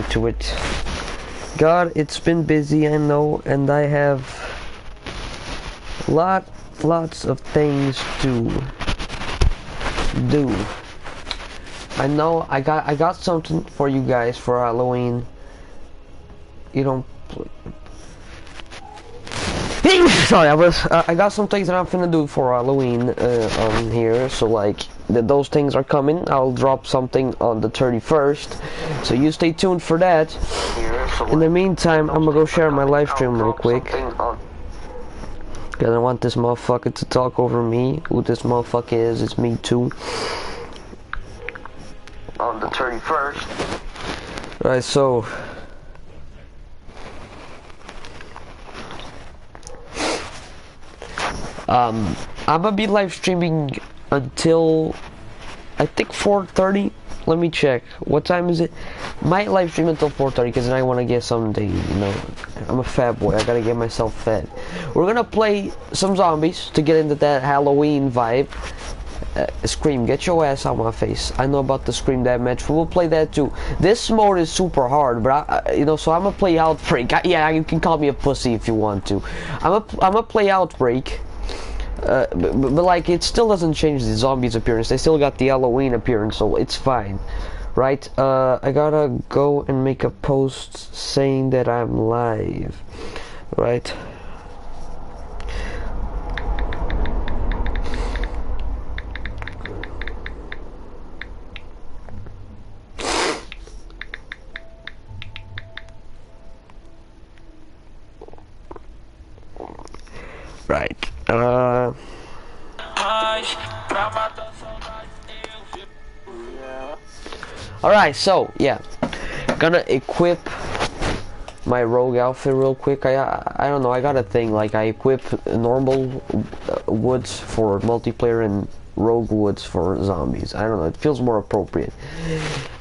into it. God, it's been busy, I know, and I have lots of things to do. I know I got something for you guys for Halloween. You don't sorry, I got some things that I'm finna do for Halloween on here, so like those things are coming. I'll drop something on the 31st, so you stay tuned for that. In the meantime, I'm gonna go share my live stream real quick, cause I want this motherfucker to talk over me. Who this motherfucker is, it's me too. On the 31st. Right, so I'm gonna be live streaming until I think 4:30. Let me check. What time is it? Might live stream until 4:30 because then I want to get something, you know. I'm a fat boy. I gotta get myself fed. We're gonna play some zombies to get into that Halloween vibe. Scream, get your ass out my face. I know about the Scream deathmatch. We'll play that too. This mode is super hard, but you know, so I'm gonna play Outbreak. Yeah, you can call me a pussy if you want to. I'm gonna play Outbreak. But like, it still doesn't change the zombies appearance. They still got the Halloween appearance, so it's fine, right? I gotta go and make a post saying that I'm live, right? Right. Alright, so yeah, gonna equip my rogue outfit real quick. I don't know, I got a thing like I equip normal woods for multiplayer and rogue woods for zombies. I don't know, it feels more appropriate.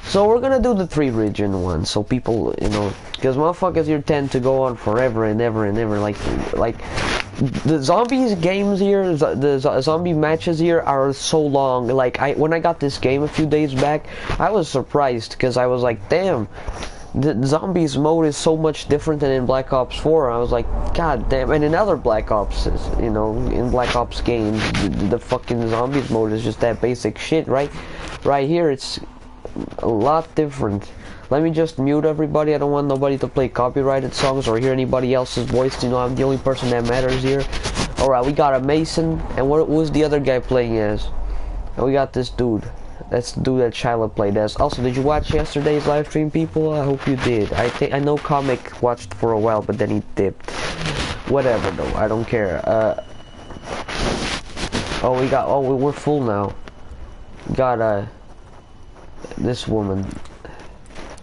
So we're gonna do the 3 region one, so people, you know, because motherfuckers here tend to go on forever and ever and ever. Like the zombies games here, the zombie matches here are so long. Like when I got this game a few days back, I was surprised because I was like, damn, the zombies mode is so much different than in Black Ops 4. I was like, god damn. And in other Black Ops, you know, in Black Ops games, the fucking zombies mode is just that basic shit, right? Right here, it's a lot different. Let me just mute everybody. I don't want nobody to play copyrighted songs or hear anybody else's voice. You know, I'm the only person that matters here. Alright, we got a Mason. And what was the other guy playing as? And we got this dude. That's the dude that Shyla played as. Also, did you watch yesterday's live stream, people? I hope you did. I know Comic watched for a while, but then he dipped. Whatever, though. I don't care. Oh, we're full now. We got, this woman.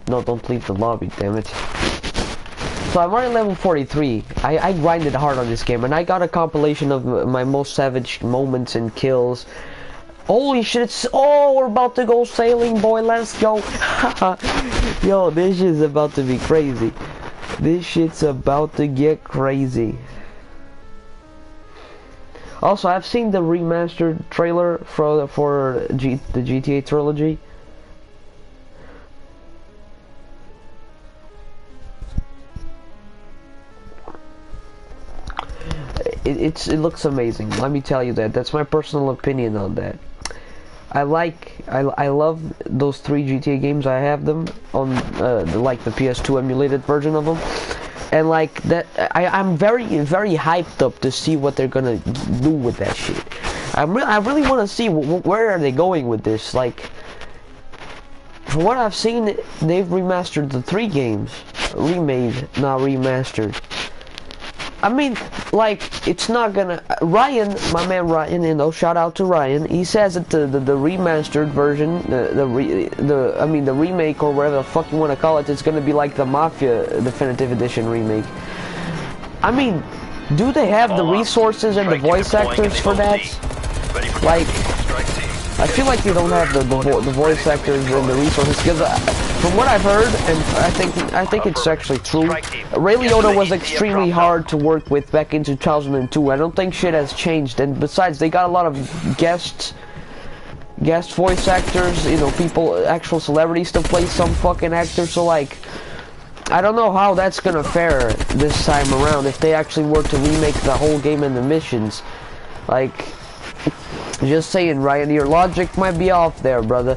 No, don't leave the lobby, damn it. So I'm already level 43. I grinded hard on this game, and I got a compilation of my most savage moments and kills. Holy shit, oh, we're about to go sailing, boy, let's go. Yo, this shit's about to be crazy. This shit's about to get crazy. Also, I've seen the remastered trailer for the GTA trilogy. It looks amazing. Let me tell you that. That's my personal opinion on that. I love those 3 GTA games. I have them on like the PS2 emulated version of them, and like that, I'm very hyped up to see what they're gonna do with that shit. I really want to see where are they going with this. Like, from what I've seen, they've remastered the 3 games, remade, not remastered. I mean, like, it's not gonna... Ryan, my man Ryan, you know, shout out to Ryan. He says that the remastered version, the remake or whatever the fuck you want to call it, it's gonna be like the Mafia Definitive Edition remake. I mean, do they have the resources and the voice actors for that? Like, I feel like they don't have the voice actors and the resources, because from what I've heard, and I think it's actually true, Ray Liotta was extremely hard to work with back in 2002. I don't think shit has changed, and besides, they got a lot of guest voice actors, you know, people, actual celebrities to play some fucking actors, so like, I don't know how that's gonna fare this time around if they actually were to remake the whole game and the missions. Like, just saying, Ryan, your logic might be off there, brother.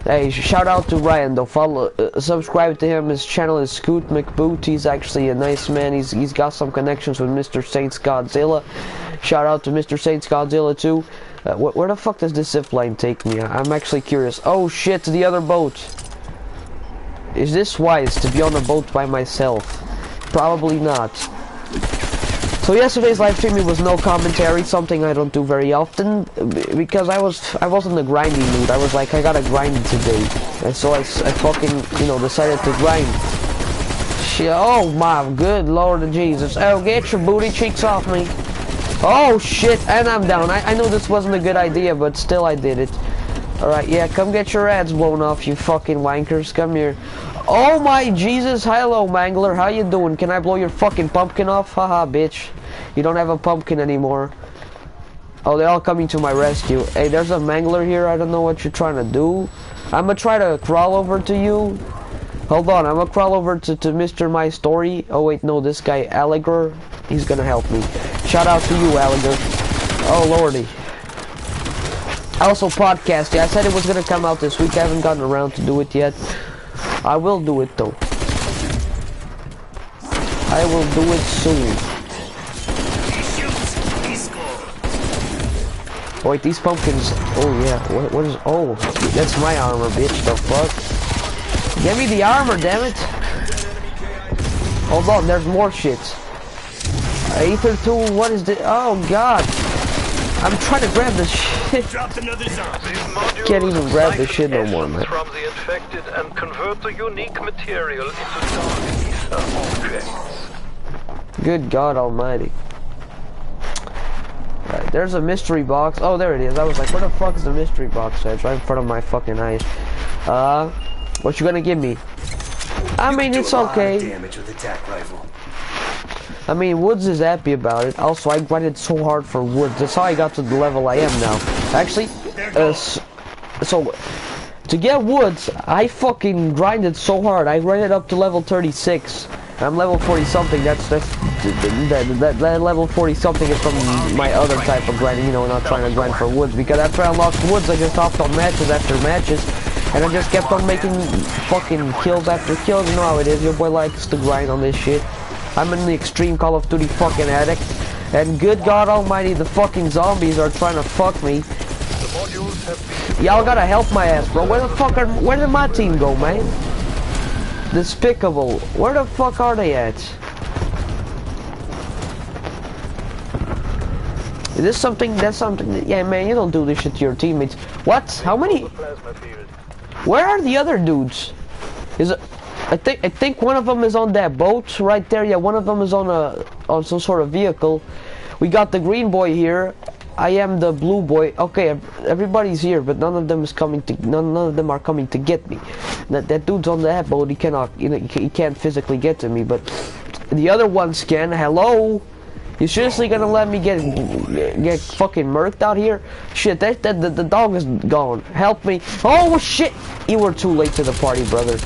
Hey, shout out to Ryan though. Follow, subscribe to him. His channel is Scoot McBoot. He's actually a nice man. He's got some connections with Mr. Saints Godzilla. Shout out to Mr. Saints Godzilla too. Where the fuck does this zip line take me? I'm actually curious. Oh shit, to the other boat. Is this wise to be on a boat by myself? Probably not. So yesterday's live streaming was no commentary, something I don't do very often, because I was in the grinding mood. I was like, I gotta grind today, and so I fucking, you know, decided to grind. Shit, oh my good Lord Jesus. Oh, get your booty cheeks off me. Oh shit, and I'm down. I know this wasn't a good idea, but still I did it. Alright, yeah, come get your ads blown off, you fucking wankers. Come here. Oh my Jesus, hello Mangler, how you doing? Can I blow your fucking pumpkin off? Haha, bitch. You don't have a pumpkin anymore. Oh, they're all coming to my rescue. Hey, there's a Mangler here, I don't know what you're trying to do. I'm gonna try to crawl over to you. Hold on, I'm gonna crawl over to Mr. My Story. Oh wait, no, this guy, Alligator, he's gonna help me. Shout out to you, Alligator. Oh lordy. Also podcasting, I said it was gonna come out this week, I haven't gotten around to do it yet. I will do it though. I will do it soon. Oh, wait, these pumpkins. Oh yeah, what is? Oh, that's my armor, bitch. The fuck? Give me the armor, damn it! Hold on, there's more shit. Aether 2, what is this? Oh god! I'm trying to grab this shit. Can't even grab this shit no more, man. From the infected and convert the unique material into dark ether objects. Good God Almighty. Right, there's a mystery box. Oh, there it is. I was like, where the fuck is the mystery box? It's right in front of my fucking eyes. What you gonna give me? I mean, it's okay. Damage with attack rifle. I mean, Woods is happy about it. Also, I grinded so hard for Woods. That's how I got to the level I am now. Actually, so to get Woods, I fucking grinded so hard. I grinded up to level 36. I'm level 40 something. That level 40 something is from my other type of grinding. You know, not trying to grind for Woods, because after I unlocked Woods, I just hopped on matches after matches, and I just kept on making fucking kills after kills. You know how it is. Your boy likes to grind on this shit. I'm in the extreme Call of Duty fucking addict, and good God Almighty, the fucking zombies are trying to fuck me. Y'all gotta help my ass, bro. Where did my team go, man? Despicable. Where the fuck are they at? Is this something? That's something. Yeah, man, you don't do this shit to your teammates. What? How many? Where are the other dudes? Is it? I think one of them is on that boat right there. Yeah, one of them is on some sort of vehicle. We got the green boy here. I am the blue boy. Okay, everybody's here, but none of them is coming to. None of them are coming to get me. That dude's on that boat. He cannot. You know, he can't physically get to me. But the other ones can. Hello. You seriously gonna let me get fucking murked out here? Shit, the dog is gone. Help me. Oh shit! You were too late to the party, brother.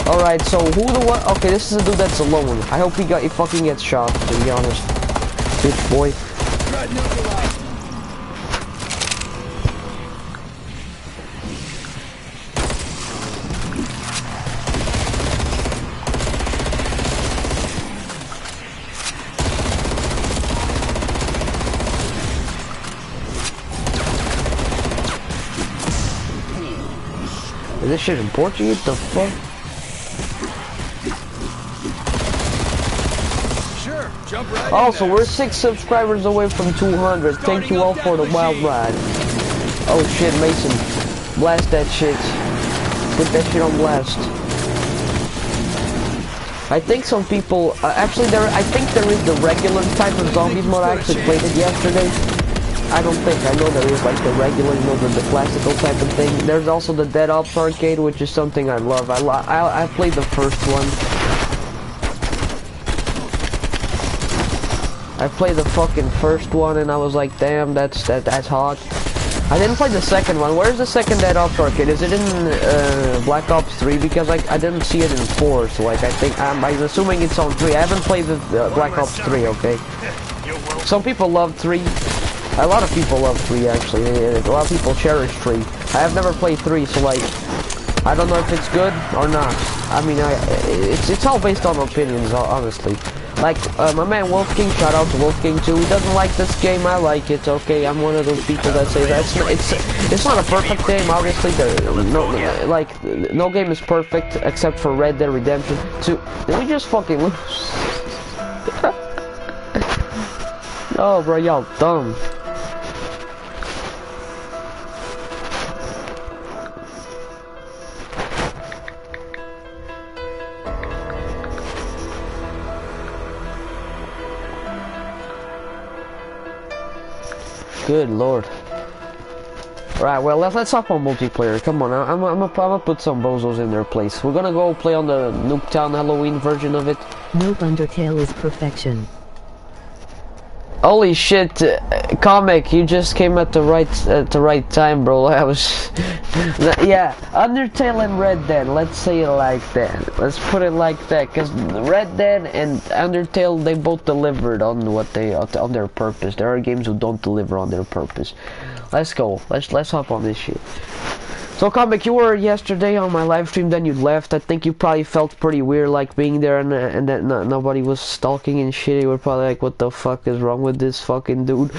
Alright, so who the what? Okay, this is a dude that's alone. I hope he fucking gets shot, to be honest. Bitch boy. Is this shit in Portuguese? The fuck? Also, we're 6 subscribers away from 200. Thank you all for the wild ride. Oh shit, Mason. Blast that shit. Put that shit on blast. I think some people... actually, I think there is the regular type of zombies mode. I actually played it yesterday. I don't think. I know there is like the regular, you know, the classical type of thing. There's also the Dead Ops arcade, which is something I love. I played the first one. I played the fucking first one and I was like, damn, that's hot. I didn't play the second one. Where's the second Dead Ops arcade? Is it in Black Ops 3? Because I didn't see it in 4, so like I'm assuming it's on 3. I haven't played the Black Ops 3, okay? Some people love 3. A lot of people love 3 actually. A lot of people cherish 3. I have never played 3, so like I don't know if it's good or not. I mean, it's all based on opinions, honestly. Like, my man Wolf King, shout out to Wolf King too. He doesn't like this game, I like it, okay? I'm one of those people that say that it's not a perfect game, obviously. No game is perfect except for Red Dead Redemption 2. Did we just fucking lose? Oh, bro, y'all dumb. Good lord. Right, well let's hop on multiplayer. Come on, I'm gonna put some bozos in their place. We're gonna go play on the Nuketown Halloween version of it. Nope, Undertale is perfection. Holy shit, Comic, you just came at the right time, bro. I was, yeah, Undertale and Red Dead. Let's say it like that. Let's put it like that, cause Red Dead and Undertale, they both delivered on on their purpose. There are games who don't deliver on their purpose. Let's go. Let's hop on this shit. So, Comic, you were yesterday on my live stream, then you left. I think you probably felt pretty weird, like, being there and that nobody was stalking and shit. You were probably like, what the fuck is wrong with this fucking dude?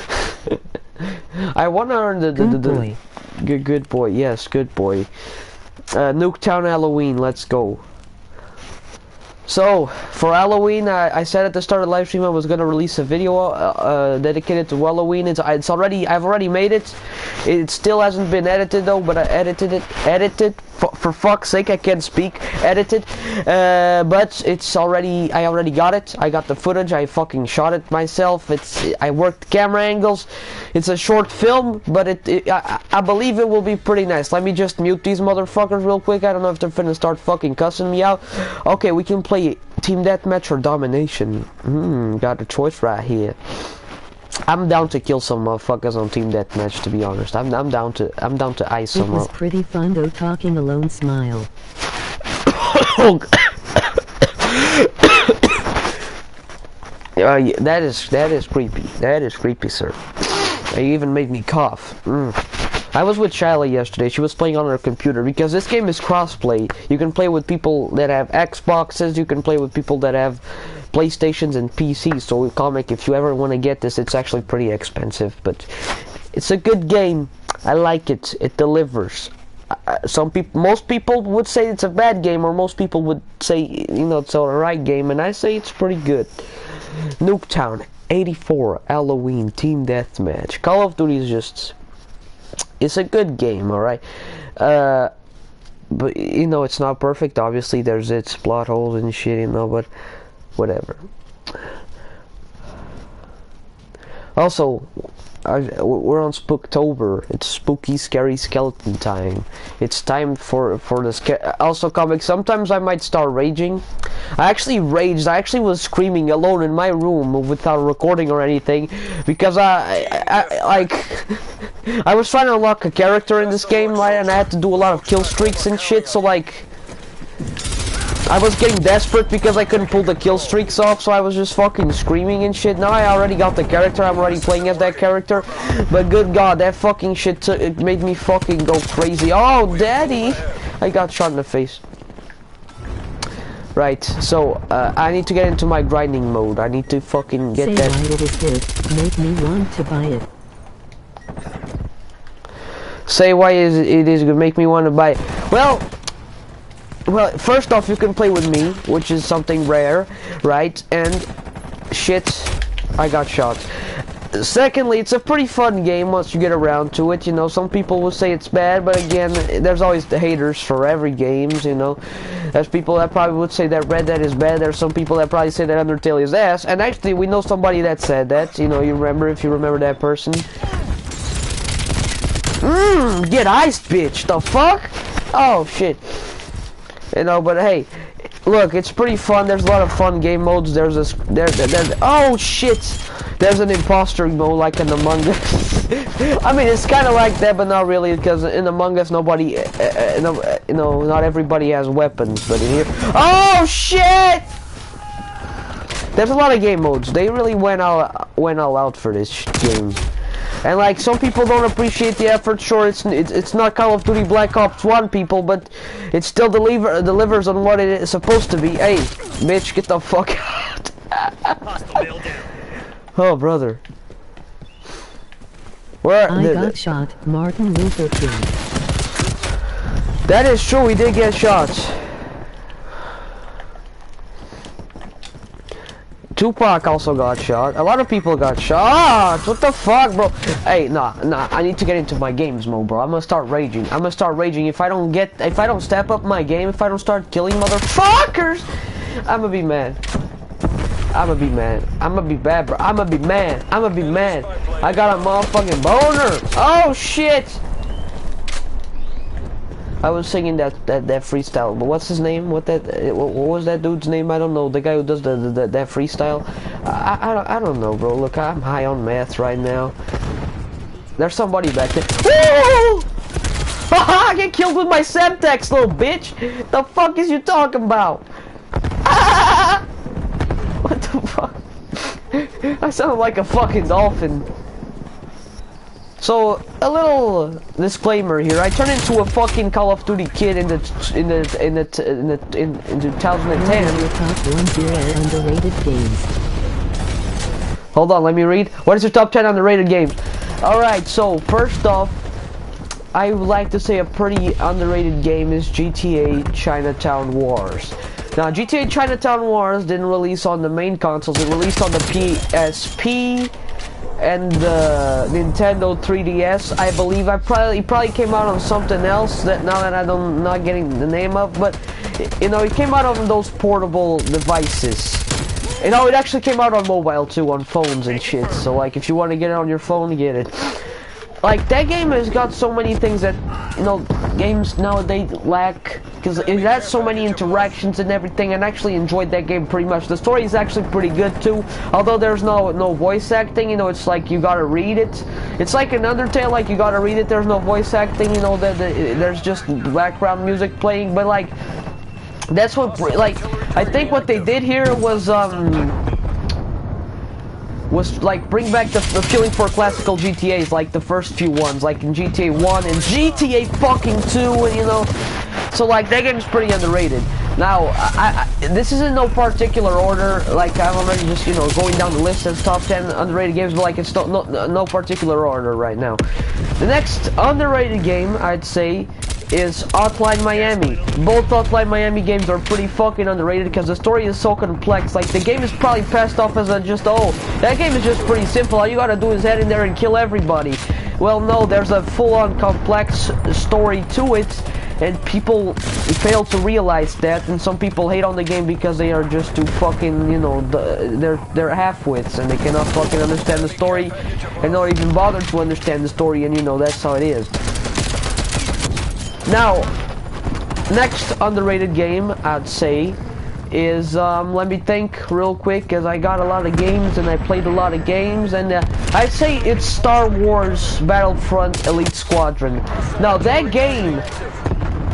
I want to earn the good boy. Yes, good boy. Nuketown Halloween, let's go. So, for Halloween, I said at the start of the live stream I was gonna release a video dedicated to Halloween. I've already made it. It still hasn't been edited though, but I edited it. For fuck's sake, I can't speak. Edited, but I already got it. I got the footage. I fucking shot it myself. I worked camera angles. It's a short film, but I believe it will be pretty nice. Let me just mute these motherfuckers real quick. I don't know if they're finna start fucking cussing me out. Okay, we can play Team Deathmatch or Domination. Got a choice right here. I'm down to kill some motherfuckers on Team Deathmatch, to be honest. I'm down to ice them up. It was pretty fun though, talking alone. Smile. Yeah, that is creepy. That is creepy, sir. You even made me cough. I was with Shyla yesterday. She was playing on her computer because this game is crossplay. You can play with people that have Xboxes. You can play with people that have PlayStations and PCs. So, Comic, if you ever want to get this, it's actually pretty expensive, but it's a good game. I like it. It delivers. Most people would say it's a bad game, or most people would say, you know, it's alright game, and I say it's pretty good. Nuketown 84 Halloween Team Deathmatch. Call of Duty is just, it's a good game, alright. But you know, it's not perfect. Obviously, there's its plot holes and shit, you know, but whatever. Also, we're on Spooktober. It's spooky, scary skeleton time. It's time for the also, Comic, sometimes I might start raging. I actually raged. I actually was screaming alone in my room without recording or anything because I was trying to unlock a character in this game, right, and I had to do a lot of kill streaks and shit, so like I was getting desperate because I couldn't pull the kill streaks off, so I was just fucking screaming and shit. Now I already got the character, I'm already playing as that character, but good god, that fucking shit, it made me fucking go crazy. Oh, daddy! I got shot in the face. Right, so, I need to get into my grinding mode. I need to fucking get that. Say why it is good, make me want to buy it. Say why it is good, make me want to buy it. Well, first off, you can play with me, which is something rare, right? And shit, I got shot. Secondly, it's a pretty fun game once you get around to it, you know. Some people will say it's bad, but again, there's always the haters for every games, you know. There's people that probably would say that Red Dead is bad. There's some people that probably say that Undertale is ass. And actually, we know somebody that said that, you know. If you remember that person. Get iced, bitch. The fuck? Oh shit. You know, but hey, look, it's pretty fun. There's a lot of fun game modes. There's oh shit! There's an imposter mode like in Among Us. I mean, it's kind of like that, but not really, because in Among Us, nobody, you know, not everybody has weapons. But in here, oh shit! There's a lot of game modes. They really went all out for this game. And like, some people don't appreciate the effort. Sure, it's not Call of Duty Black Ops 1, people, but it still delivers on what it is supposed to be. Hey, bitch, get the fuck out. Oh, brother. Where I got shot, Martin Luther King. That is true, we did get shots. Tupac also got shot. A lot of people got shot. What the fuck, bro? Hey, nah. I need to get into my games mode, bro. I'm gonna start raging. If I don't step up my game, if I don't start killing motherfuckers, I'm gonna be mad. I'm gonna be bad, bro. I'm gonna be mad. I got a motherfucking boner. Oh shit. I was singing that freestyle, but what's his name? What was that dude's name? I don't know. The guy who does that freestyle. I don't know, bro. Look, I'm high on meth right now. There's somebody back there. Woo! I get killed with my Semtex, little bitch. The fuck is you talking about? Ah! What the fuck? I sounded like a fucking dolphin. So, a little disclaimer here. I turned into a fucking Call of Duty kid in 2010. Your top 10 underrated games. Hold on, let me read. What is your top 10 underrated games? Alright, so first off, I would like to say a pretty underrated game is GTA Chinatown Wars. Now, GTA Chinatown Wars didn't release on the main consoles. It released on the PSP and the Nintendo 3DS, I believe. It probably came out on something else that now that I'm not getting the name of, but you know, it came out on those portable devices. You know, it actually came out on mobile too, on phones and shit. So like, if you want to get it on your phone, get it. Like, that game has got so many things that, you know, games nowadays lack, because it has so many interactions and everything, and I actually enjoyed that game pretty much. The story is actually pretty good too, although there's no voice acting, you know, it's like you gotta read it. It's like an Undertale, like you gotta read it, there's no voice acting, you know, there's just background music playing, but like, that's what, like, I think what they did here was like bring back the feeling for classical GTAs, like the first few ones, like in GTA 1 and GTA fucking 2, and you know, so like that game's pretty underrated. Now, this is in no particular order, like I'm already just, you know, going down the list as top 10 underrated games, but like it's no particular order right now. The next underrated game, I'd say, is Hotline Miami. Both Hotline Miami games are pretty fucking underrated because the story is so complex. Like, the game is probably passed off as a just, oh, that game is just pretty simple. All you gotta do is head in there and kill everybody. Well, no, there's a full-on complex story to it, and people fail to realize that, and some people hate on the game because they are just too fucking, you know, they're half-wits, and they cannot fucking understand the story, and not even bother to understand the story, and you know, that's how it is. Now, next underrated game, I'd say, is, let me think real quick, because I got a lot of games, and I played a lot of games, and I'd say it's Star Wars Battlefront Elite Squadron. Now, that game,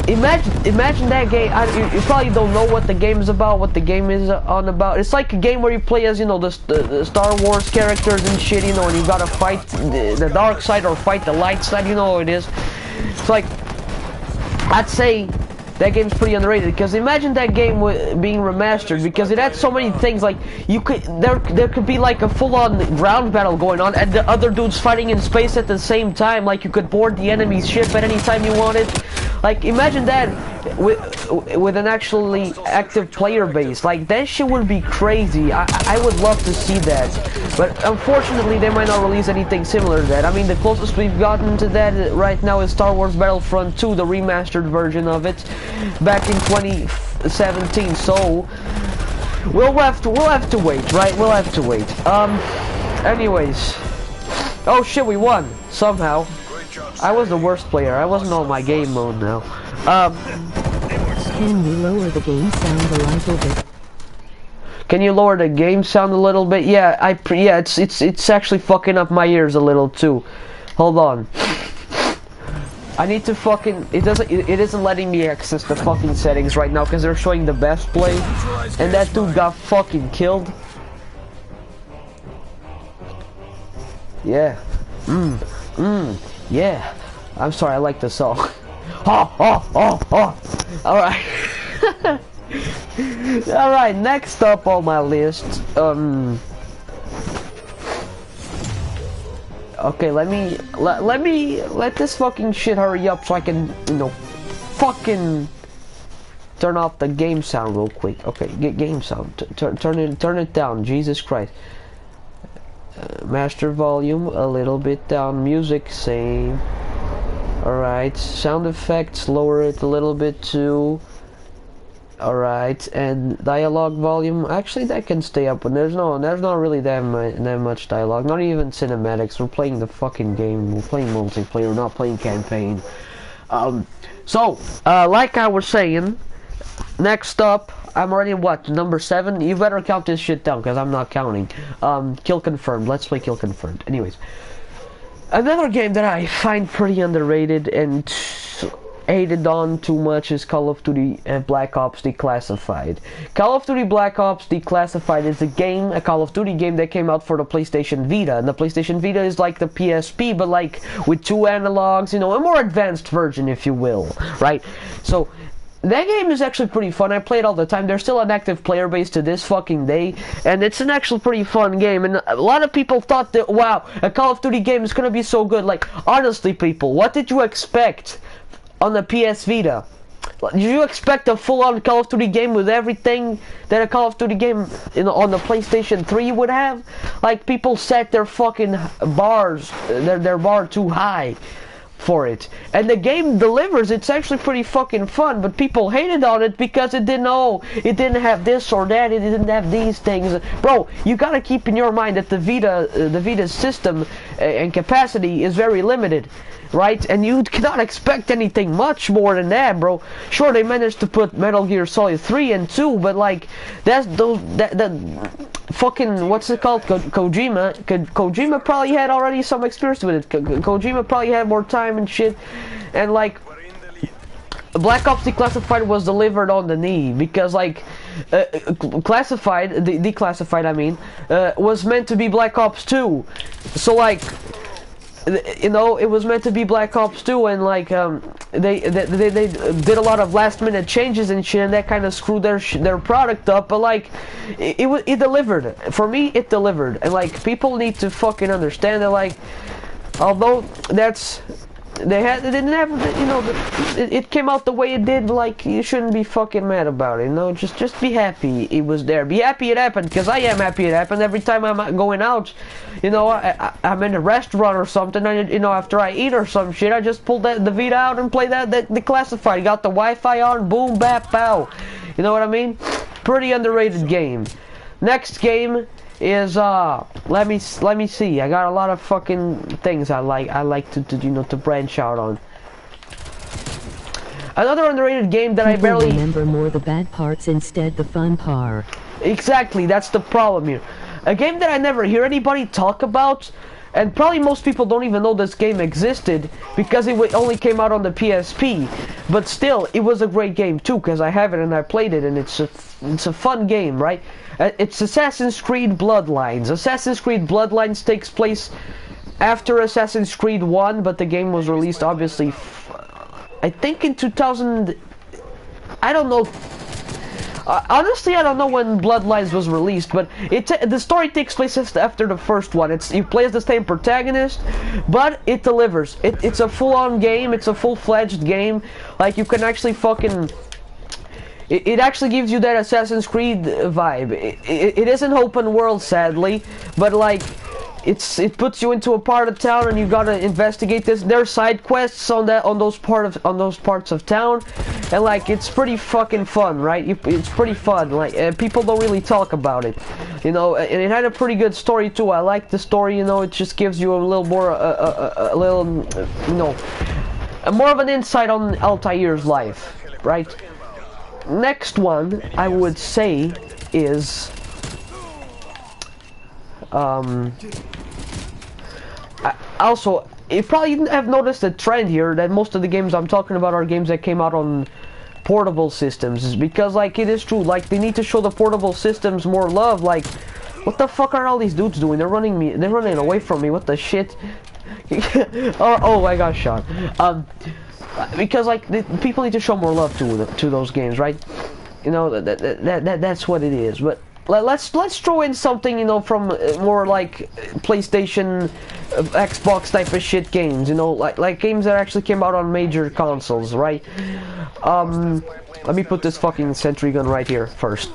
imagine that game. You probably don't know what the game is about, what the game is on about. It's like a game where you play as, you know, the Star Wars characters and shit, you know, and you gotta fight the dark side or fight the light side, you know what it is. It's like, I'd say that game's pretty underrated, because imagine that game being remastered, because it had so many things. Like, you could there could be like a full-on ground battle going on, and the other dudes fighting in space at the same time. Like, you could board the enemy's ship at any time you wanted. Like, imagine that with an actually active player base. Like, that shit would be crazy. I would love to see that, but unfortunately they might not release anything similar to that. I mean, the closest we've gotten to that right now is Star Wars Battlefront 2, the remastered version of it, back in 2017. So we'll have to wait, right? We'll have to wait. Anyways, oh shit, we won somehow. I was the worst player. I wasn't on my game mode now. Can you lower the game sound a little bit? Can you lower the game sound a little bit? Yeah, yeah, it's actually fucking up my ears a little too. Hold on. I need to fucking it isn't letting me access the fucking settings right now because they're showing the best play and that dude got fucking killed. Yeah. Yeah. I'm sorry, I like the song. Alright. Alright, next up on my list, okay, let this fucking shit hurry up so I can, you know, fucking turn off the game sound real quick. Okay, game sound. Turn it down. Jesus Christ. Master volume a little bit down. Music same. Alright, sound effects lower it a little bit too. Alright, and dialogue volume, actually that can stay up, but there's not really that much dialogue, not even cinematics. We're playing the fucking game, we're playing multiplayer, we're not playing campaign. Like I was saying, next up, I'm already what, number 7? You better count this shit down, because I'm not counting. Kill Confirmed, let's play Kill Confirmed. Anyways, another game that I find pretty underrated and hated on too much is Call of Duty Black Ops Declassified. Call of Duty Black Ops Declassified is a Call of Duty game that came out for the PlayStation Vita, and the PlayStation Vita is like the PSP, but like with 2 analogs, you know, a more advanced version, if you will, right? So that game is actually pretty fun. I play it all the time. There's still an active player base to this fucking day, and it's an actually pretty fun game. And a lot of people thought that, wow, a Call of Duty game is gonna be so good. Like, honestly, people, what did you expect on the PS Vita? Did you expect a full-on Call of Duty game with everything that a Call of Duty game on the PlayStation 3 would have? Like, people set their fucking bars, their bar too high for it, and the game delivers. It's actually pretty fucking fun, but people hated on it because it didn't have this or that, it didn't have these things. Bro, you gotta keep in your mind that the Vita's system and capacity is very limited, right? And you cannot expect anything much more than that, bro. Sure, they managed to put Metal Gear Solid 3 and 2, but like that fucking, what's it called? Kojima probably had already some experience with it. Kojima probably had more time and shit, and like Black Ops Declassified was delivered on the knee because like Declassified I mean, was meant to be Black Ops 2, so like, you know, it was meant to be Black Ops 2, and like they did a lot of last minute changes and shit, and that kind of screwed their product up. But like it delivered. For me, it delivered, and like people need to fucking understand that, like, although they didn't have, you know, it came out the way it did. Like, you shouldn't be fucking mad about it, you know. Just be happy it was there. Be happy it happened, because I am happy it happened. Every time I'm going out, you know, I'm in a restaurant or something, and, you know, after I eat or some shit, I just pull the Vita out and play that Declassified. Got the Wi-Fi on, boom, bap, pow. You know what I mean? Pretty underrated game. Next game is let me see. I got a lot of fucking things I like to you know, to branch out on. Another underrated game that People I barely remember more the bad parts instead the fun part. Exactly, that's the problem here. A game that I never hear anybody talk about, and probably most people don't even know this game existed because it only came out on the PSP. But still, it was a great game too, because I have it and I played it, and it's a fun game, right? It's Assassin's Creed Bloodlines. Assassin's Creed Bloodlines takes place after Assassin's Creed 1, but the game was released obviously, I think in 2000. I don't know. Honestly, I don't know when Bloodlines was released, but the story takes place after the first one. You play as the same protagonist, but it delivers. It's a full-on game. It's a full-fledged game. Like, you can actually fucking... It actually gives you that Assassin's Creed vibe. It isn't open world, sadly, but like, it puts you into a part of town and you gotta investigate this. There are side quests on those parts of town, and like, it's pretty fucking fun, right? It's pretty fun. Like, people don't really talk about it, you know. And it had a pretty good story too. I like the story, you know. It just gives you a little more, a little, you know, more of an insight on Altair's life, right? next one I would say is also, you probably have noticed a trend here that most of the games I'm talking about are games that came out on portable systems, because like it is true, like they need to show the portable systems more love. Like, what the fuck are all these dudes doing? They're running away from me. What the shit? Oh, I got shot. Because like people need to show more love to those games, right? You know, that's what it is. But let's throw in something, you know, from more like PlayStation, Xbox type of shit games. You know, like games that actually came out on major consoles, right? Let me put this fucking sentry gun right here first.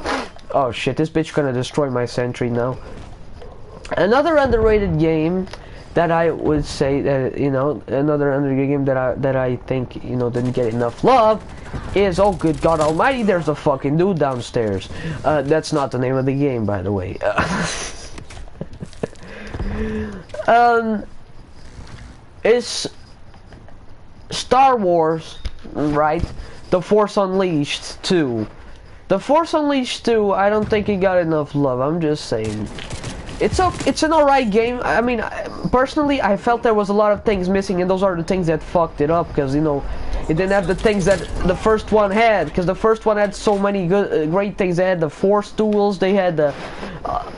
Oh shit, this bitch gonna destroy my sentry now. Another underrated game that I would say that, you know, another underrated game that I think, you know, didn't get enough love is, oh good God Almighty, there's a fucking dude downstairs. That's not the name of the game, by the way. It's Star Wars, right? The Force Unleashed 2. The Force Unleashed 2, I don't think it got enough love, I'm just saying. It's an alright game. I mean, personally, I felt there was a lot of things missing, and those are the things that fucked it up, because, you know, it didn't have the things that the first one had, because the first one had so many good, great things. They had the Force duels, they had the,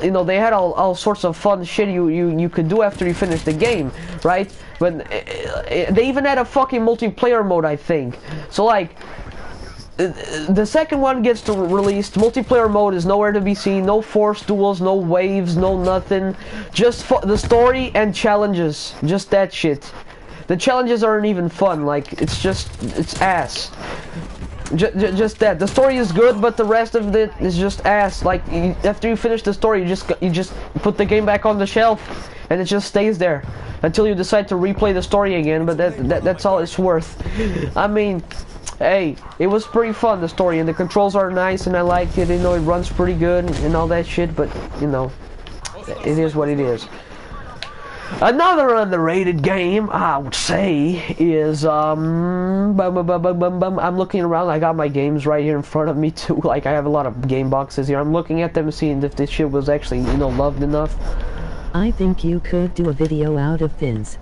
you know, they had all sorts of fun shit you could do after you finished the game, right? But they even had a fucking multiplayer mode, I think. So, like, the second one gets released, multiplayer mode is nowhere to be seen, no force duels, no waves, no nothing, just the story and challenges, just that shit. The challenges aren't even fun, like, it's ass. Just that. The story is good, but the rest of it is just ass. Like, after you finish the story, you just put the game back on the shelf, and it just stays there until you decide to replay the story again, but that's all it's worth. I mean, hey, it was pretty fun, the story, and the controls are nice, and I like it, you know, it runs pretty good, and all that shit, but, you know, it is what it is. Another underrated game, I would say, is, I'm looking around, I got my games right here in front of me, too, like, I have a lot of game boxes here, I'm looking at them, seeing if this shit was actually, you know, loved enough. I think you could do a video out of this.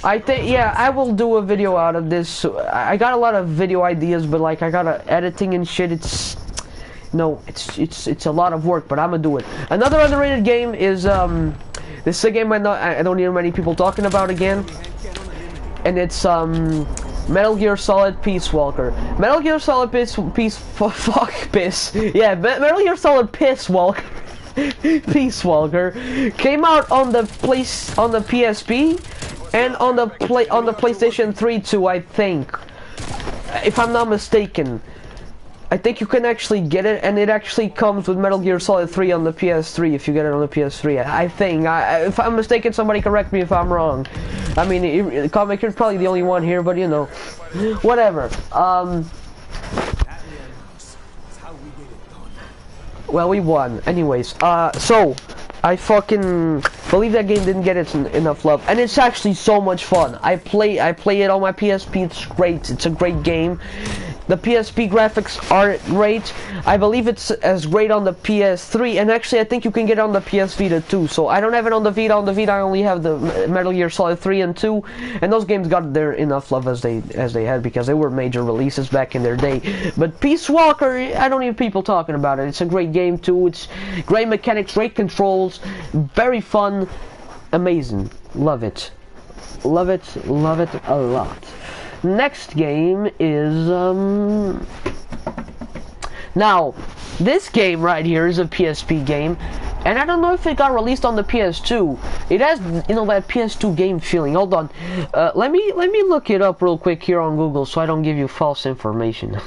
I think, yeah, I will do a video out of this. I got a lot of video ideas, but like I got editing and shit. It's a lot of work, but I'm gonna do it. Another underrated game is this is a game I don't hear many people talking about again, and it's Metal Gear Solid Peace Walker. Metal Gear Solid Metal Gear Solid Peace Walker. Peace Walker came out on the PSP. And on the PlayStation 3 too, I think, if I'm not mistaken. I think you can actually get it, and it actually comes with Metal Gear Solid 3 on the PS3 if you get it on the PS3. I think. If I'm mistaken, somebody correct me if I'm wrong. I mean, Comic, you're probably the only one here, but you know, whatever. Well, we won. Anyways, so I fucking believe that game didn't get enough love, and it's actually so much fun. I play it on my PSP. It's great. It's a great game. The PSP graphics are great. I believe it's as great on the PS3, and actually I think you can get it on the PS Vita too. So I don't have it on the Vita. On the Vita I only have the Metal Gear Solid 3 and 2, and those games got their enough love as they had, because they were major releases back in their day. But Peace Walker, I don't hear people talking about it. It's a great game too. It's great mechanics, great controls, very fun, amazing. Love it. Love it a lot. Next game is, now, this game right here is a PSP game, and I don't know if it got released on the PS2. It has, you know, that PS2 game feeling. Hold on, let me look it up real quick here on Google so I don't give you false information.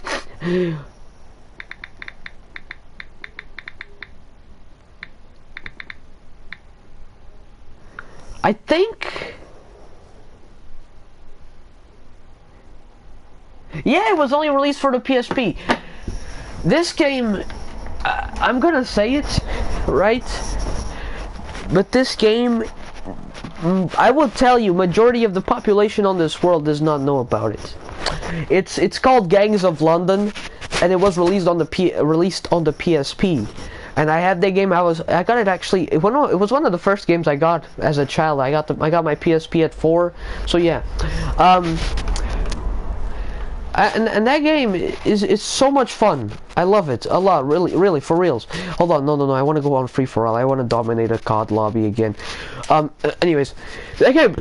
I think... yeah, it was only released for the PSP. This game, I'm gonna say it, right? But this game, I will tell you, majority of the population on this world does not know about it. It's called Gangs of London. and it was released on the PSP. And I had that game. I got it actually. It was one of the first games I got as a child. I got my PSP at 4. So yeah, and that game is so much fun. I love it a lot. Really for reals. Hold on, no. I want to go on free for all. I want to dominate a COD lobby again. Anyways, that game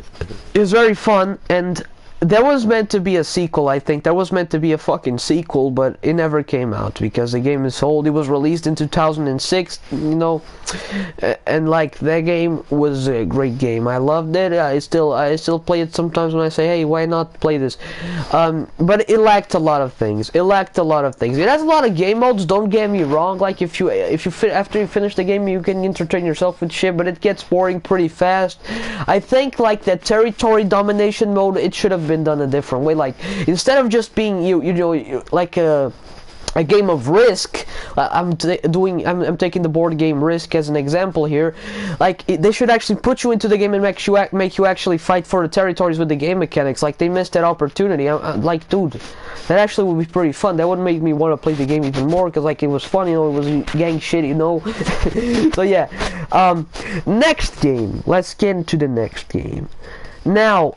is very fun, and there was meant to be a sequel, I think. There was meant to be a fucking sequel, but it never came out because the game is old. It was released in 2006, you know, and like that game was a great game. I loved it. I still play it sometimes when I say, hey, why not play this? But it lacked a lot of things. It has a lot of game modes. Don't get me wrong. Like after you finish the game, you can entertain yourself with shit, but it gets boring pretty fast. I think like that territory domination mode, it should have been done a different way. Like instead of just being like a game of Risk, I'm taking the board game Risk as an example here. Like they should actually put you into the game and make you actually fight for the territories with the game mechanics. Like they missed that opportunity. I'm like, dude, that actually would be pretty fun. That would make me want to play the game even more because like it was fun, you know, it was gang shit, you know. So yeah, next game. Let's get into the next game. Now,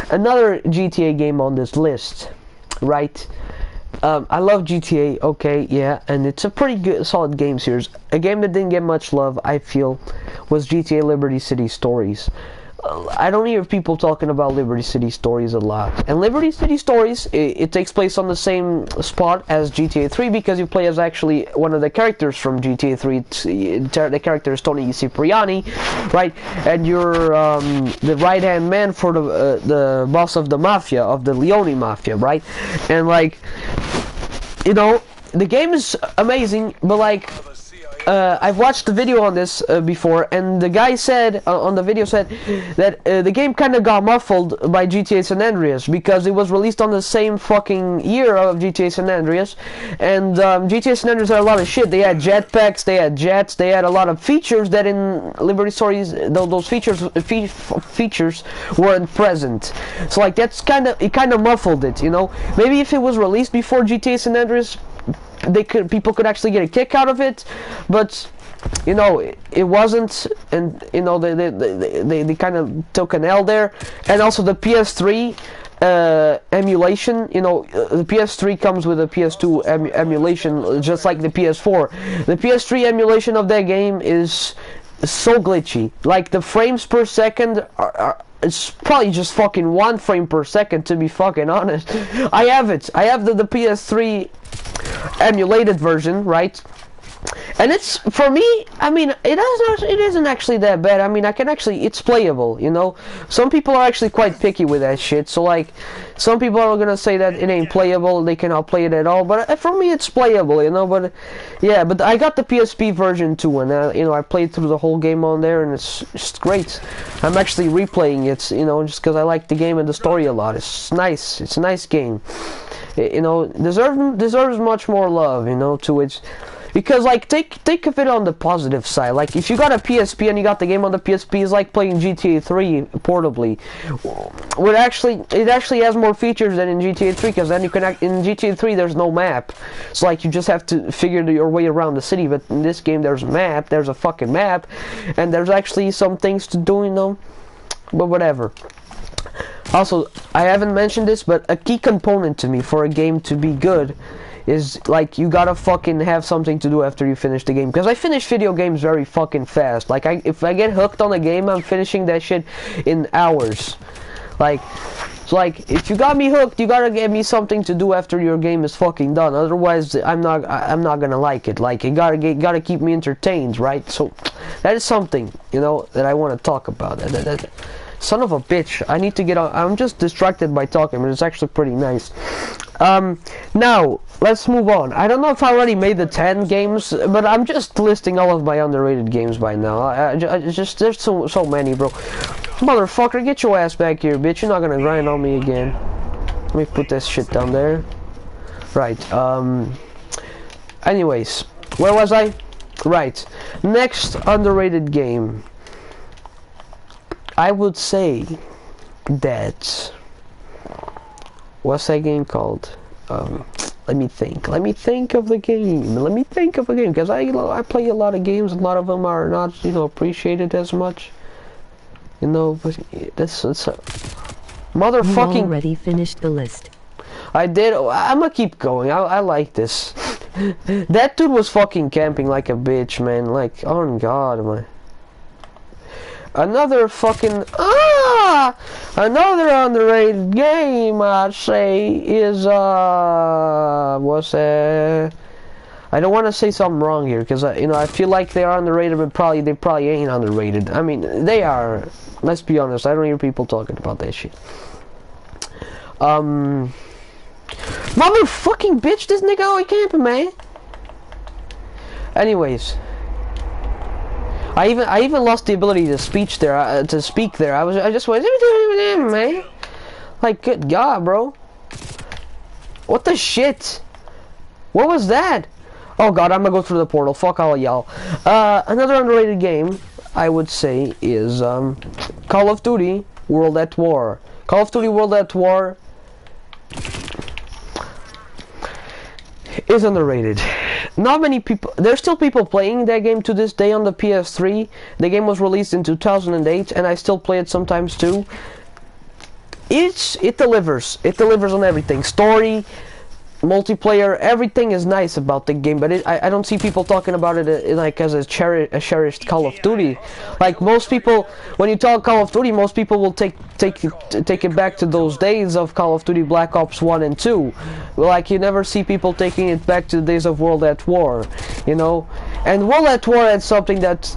another GTA game on this list, right? I love GTA, okay, yeah, and it's a pretty good, solid game series. A game that didn't get much love, I feel, was GTA Liberty City Stories. I don't hear people talking about Liberty City Stories a lot. And Liberty City Stories, it takes place on the same spot as GTA 3 because you play as actually one of the characters from GTA 3. The character is Tony Cipriani, right? And you're the right-hand man for the boss of the mafia, of the Leone Mafia, right? And like, you know, the game is amazing, but like, I've watched the video on this before, and the guy said on the video said that the game kind of got muffled by GTA San Andreas because it was released on the same fucking year of GTA San Andreas, and GTA San Andreas had a lot of shit. They had jetpacks, they had jets, they had a lot of features that in Liberty Stories those features weren't present. So like that's it kind of muffled it, you know. Maybe if it was released before GTA San Andreas, people could actually get a kick out of it, but you know it wasn't, and you know they kind of took an L there. And also the PS3 emulation, you know, the PS3 comes with a PS2 emulation just like the PS4. The PS3 emulation of that game is so glitchy. Like the frames per second it's probably just fucking 1 frame per second, to be fucking honest. I have it. I have the PS3 emulated version, right? And it's, for me, I mean, it isn't actually that bad. I mean, it's playable, you know? Some people are actually quite picky with that shit, so like, some people are gonna say that it ain't playable, they cannot play it at all, but for me it's playable, you know? But, yeah, but I got the PSP version too, and, you know, I played through the whole game on there, and it's just great. I'm actually replaying it, you know, just because I like the game and the story a lot. It's nice. It's a nice game. You know, deserves much more love, you know, to its... Because, like, think of it on the positive side. Like, if you got a PSP and you got the game on the PSP, it's like playing GTA 3 portably. It actually has more features than in GTA 3, because then you can in GTA 3 there's no map. It's like you just have to figure your way around the city. But in this game there's a map. There's a fucking map, and there's actually some things to do, you know. But whatever. Also, I haven't mentioned this, but a key component to me for a game to be good is, like, you gotta fucking have something to do after you finish the game. Because I finish video games very fucking fast. Like, if I get hooked on a game, I'm finishing that shit in hours. Like, it's like, if you got me hooked, you gotta give me something to do after your game is fucking done. Otherwise, I'm not gonna like it. Like, you gotta keep me entertained, right? So, that is something, you know, that I want to talk about. Son of a bitch, I need to get on. I'm just distracted by talking, but it's actually pretty nice. Now, let's move on. I don't know if I already made the 10 games, but I'm just listing all of my underrated games by now. There's so many, bro. Motherfucker, get your ass back here, bitch. You're not gonna grind on me again. Let me put this shit down there. Right, anyways, where was I? Right, next underrated game. I would say that... What's that game called? Let me think. Let me think of the game. Let me think of a game, because I play a lot of games. A lot of them are not, you know, appreciated as much. You know, but it's a motherfucking. You already finished the list. I did. I'm gonna keep going. I like this. That dude was fucking camping like a bitch, man. Like, oh god, man. Another fucking another underrated game I'd say is what's that? I don't want to say something wrong here because you know I feel like they are underrated, but they probably ain't underrated. I mean they are. Let's be honest. I don't hear people talking about that shit. Motherfucking bitch! This nigga always camping, man. Anyways. I even lost the ability to speak there. I just went, man. Like, good God, bro. What the shit? What was that? Oh God, I'm gonna go through the portal. Fuck all y'all. Another underrated game, I would say, is Call of Duty World at War. Call of Duty World at War is underrated. Not many people. There's still people playing that game to this day on the PS3. The game was released in 2008, and I still play it sometimes too. It delivers. It delivers on everything. Story, multiplayer, everything is nice about the game. But I don't see people talking about it like as a cherished Call of Duty. Like most people, when you talk Call of Duty, most people will take it back to those days of Call of Duty Black Ops 1 and 2. Like you never see people taking it back to the days of World at War, you know. And World at War had something that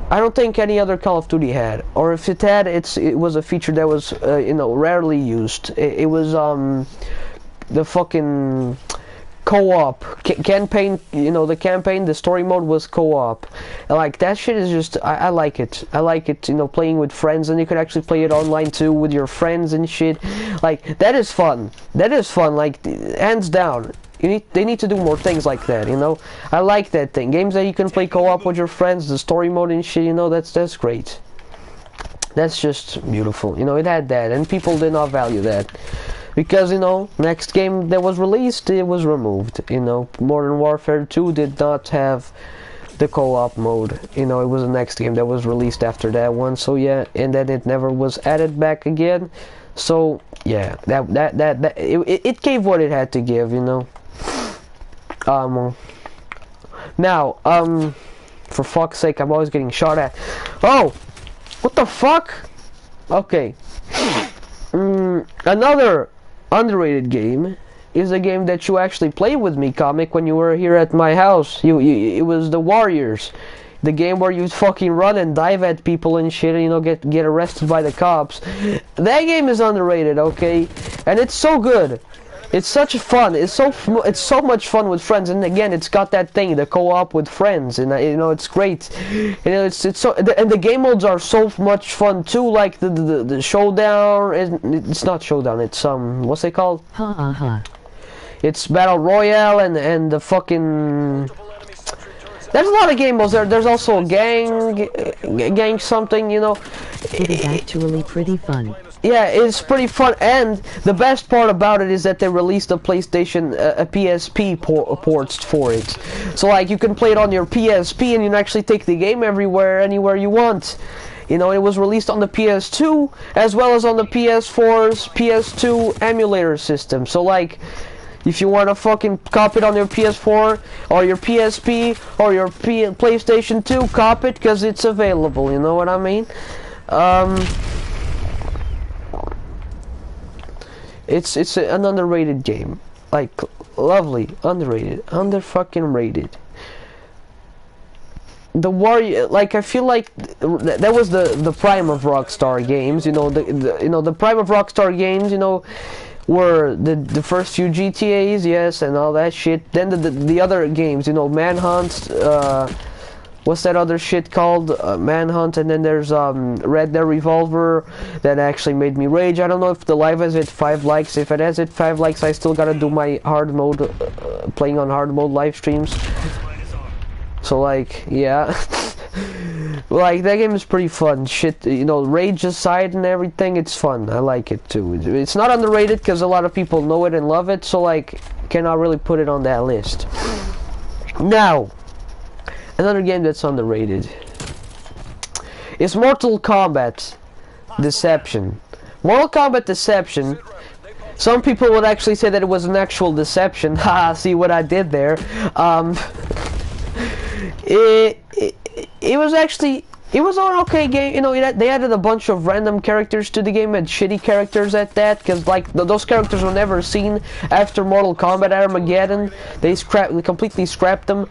I don't think any other Call of Duty had, or if it had, it was a feature that was you know, rarely used. It was the fucking co-op campaign, you know, the story mode was co-op. Like that shit is just I like it. I like it, you know, playing with friends, and you can actually play it online too with your friends and shit. Like that is fun. Like hands down. They need to do more things like that, you know. I like that thing. Games that you can play co-op with your friends, the story mode and shit, you know, that's great. That's just beautiful. You know, it had that, and people did not value that. Because, you know, next game that was released, it was removed. You know, Modern Warfare 2 did not have the co-op mode. You know, it was the next game that was released after that one. So yeah, and then it never was added back again. So yeah, it gave what it had to give. You know. Now, for fuck's sake, I'm always getting shot at. Oh, what the fuck? Okay. Another underrated game is a game that you actually played with me, Comic, when you were here at my house. It was the Warriors, the game where you fucking run and dive at people and shit, and you know get arrested by the cops. That game is underrated, okay, and it's so good. It's such fun. It's so much fun with friends, and again, it's got that thing, the co-op with friends, and you know it's great. You know, it's so, and the game modes are so much fun too. Like the showdown. It's not showdown. It's what's it called? It's battle royale and the fucking. There's a lot of game modes there. There's also a gang something. You know. It is actually pretty fun. Yeah, it's pretty fun, and the best part about it is that they released a PlayStation, a PSP ports for it. So like you can play it on your PSP, and you can actually take the game anywhere you want. You know, it was released on the PS2 as well as on the PS4's PS2 emulator system. So like, if you want to fucking cop it on your PS4 or your PSP or your PlayStation 2, cop it because it's available. You know what I mean? It's an underrated game, like lovely, underrated, fucking rated. The Warrior, like I feel like that was the prime of Rockstar games. You know, the prime of Rockstar games. You know, were the first few GTAs, yes, and all that shit. Then the other games, you know, Manhunt. What's that other shit called? Manhunt, and then there's Red Dead Revolver that actually made me rage. I don't know if the live has hit 5 likes. If it has hit 5 likes, I still gotta do my hard mode, playing on hard mode live streams. So like, yeah. Like, that game is pretty fun. Shit, you know, rage aside and everything, it's fun. I like it too. It's not underrated because a lot of people know it and love it, so like, cannot really put it on that list. Now, another game that's underrated is Mortal Kombat Deception. Mortal Kombat Deception. Some people would actually say that it was an actual deception. Haha, see what I did there. It was actually, it was an okay game. You know, they added a bunch of random characters to the game, and shitty characters at that, because like those characters were never seen after Mortal Kombat Armageddon. They completely scrapped them.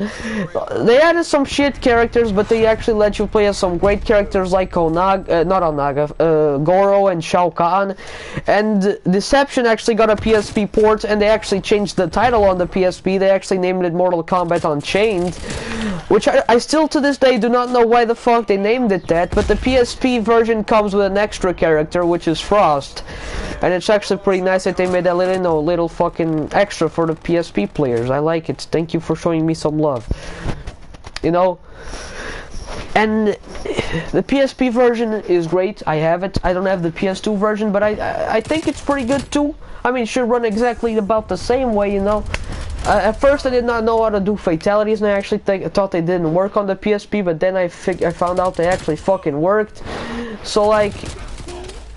They added some shit characters, but they actually let you play as some great characters like Goro and Shao Kahn. And Deception actually got a PSP port, and they actually changed the title on the PSP. They actually named it Mortal Kombat Unchained, which I still to this day do not know why the fuck they named it that, but the PSP version comes with an extra character, which is Frost, and it's actually pretty nice that they made that little, you know, little fucking extra for the PSP players. I like it. Thank you for showing me some love. You know, and the PSP version is great. I have it. I don't have the PS2 version, but I think it's pretty good too. I mean, it should run exactly about the same way, you know. At first I did not know how to do fatalities, and I actually thought they didn't work on the PSP, but then I found out they actually fucking worked. So like,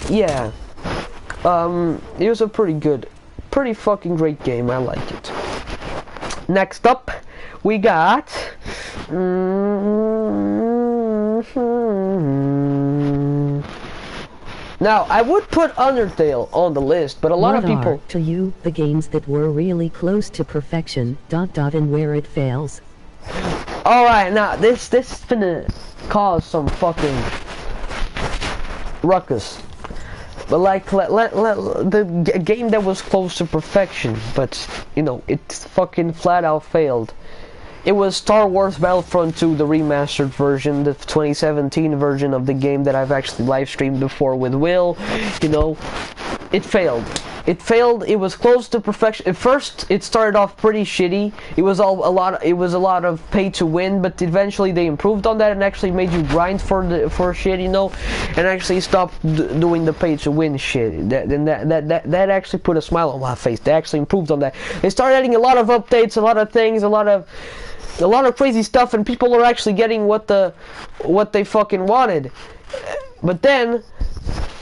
yeah, it was a pretty fucking great game. I like it. Next up, we got now, I would put Undertale on the list, but a lot of people... What are, to you, the games that were really close to perfection, ... and where it fails? Alright, now, this is gonna cause some fucking ruckus. But like, the game that was close to perfection, but, you know, it fucking flat out failed. It was Star Wars Battlefront 2, the remastered version, the 2017 version of the game that I've actually live streamed before with Will. You know, it failed. It failed. It was close to perfection. At first, it started off pretty shitty. It was a lot of pay to win, but eventually they improved on that and actually made you grind for shit, you know, and actually stopped doing the pay to win shit. That actually put a smile on my face. They actually improved on that. They started adding a lot of updates, a lot of things, a lot of crazy stuff, and people are actually getting what they fucking wanted. But then,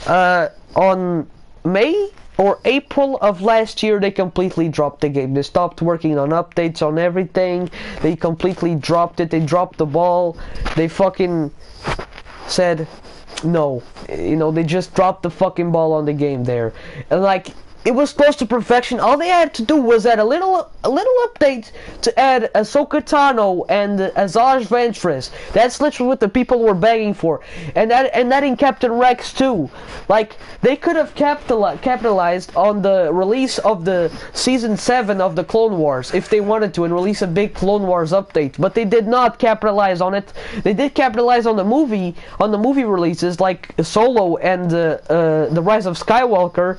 on May or April of last year, they completely dropped the game. They stopped working on updates on everything. They completely dropped it. They dropped the ball. They fucking said no. You know, they just dropped the fucking ball on the game there. And like, it was close to perfection. All they had to do was add a little update to add Ahsoka Tano and Asajj Ventress. That's literally what the people were begging for. And that in Captain Rex too. Like, they could have capitalized on the release of the Season 7 of the Clone Wars if they wanted to, and release a big Clone Wars update. But they did not capitalize on it. They did capitalize on the movie releases like Solo and The Rise of Skywalker.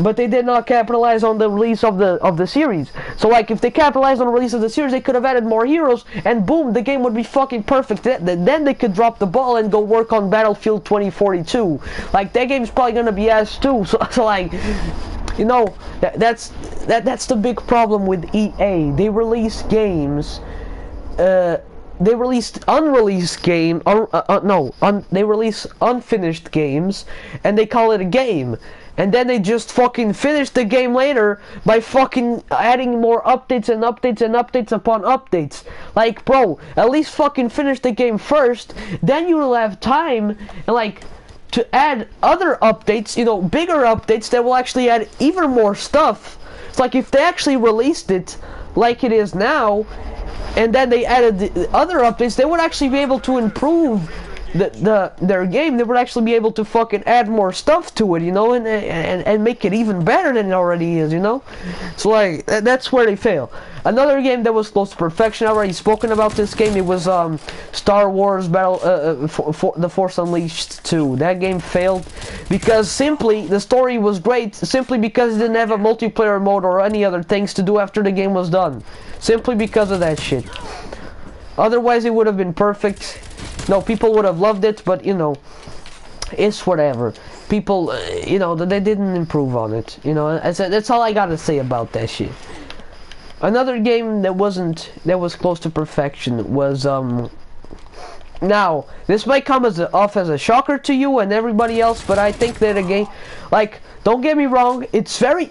But they did not capitalize on the release of the series. So like, if they capitalized on the release of the series, they could have added more heroes, and boom, the game would be fucking perfect. Then they could drop the ball and go work on Battlefield 2042. Like, that game's probably gonna be ass too. So like, you know, that's the big problem with EA. They release games. They released unreleased game. They release unfinished games, and they call it a game. And then they just fucking finish the game later by fucking adding more updates and updates and updates upon updates. Like, bro, at least fucking finish the game first. Then you will have time, and like, to add other updates, you know, bigger updates that will actually add even more stuff. It's like, if they actually released it like it is now, and then they added the other updates, they would actually be able to improve their game. They would actually be able to fucking add more stuff to it, you know, and make it even better than it already is, you know. So like, that's where they fail. Another game that was close to perfection, I've already spoken about this game. It was Star Wars The Force Unleashed 2. That game failed because simply the story was great, simply because it didn't have a multiplayer mode or any other things to do after the game was done. Simply because of that shit. Otherwise, it would have been perfect. No, people would have loved it, but you know, it's whatever. People, you know, they didn't improve on it. You know, that's all I gotta say about that shit. Another game that was close to perfection was now this might come off as a shocker to you and everybody else, but I think that a game, like, don't get me wrong, it's very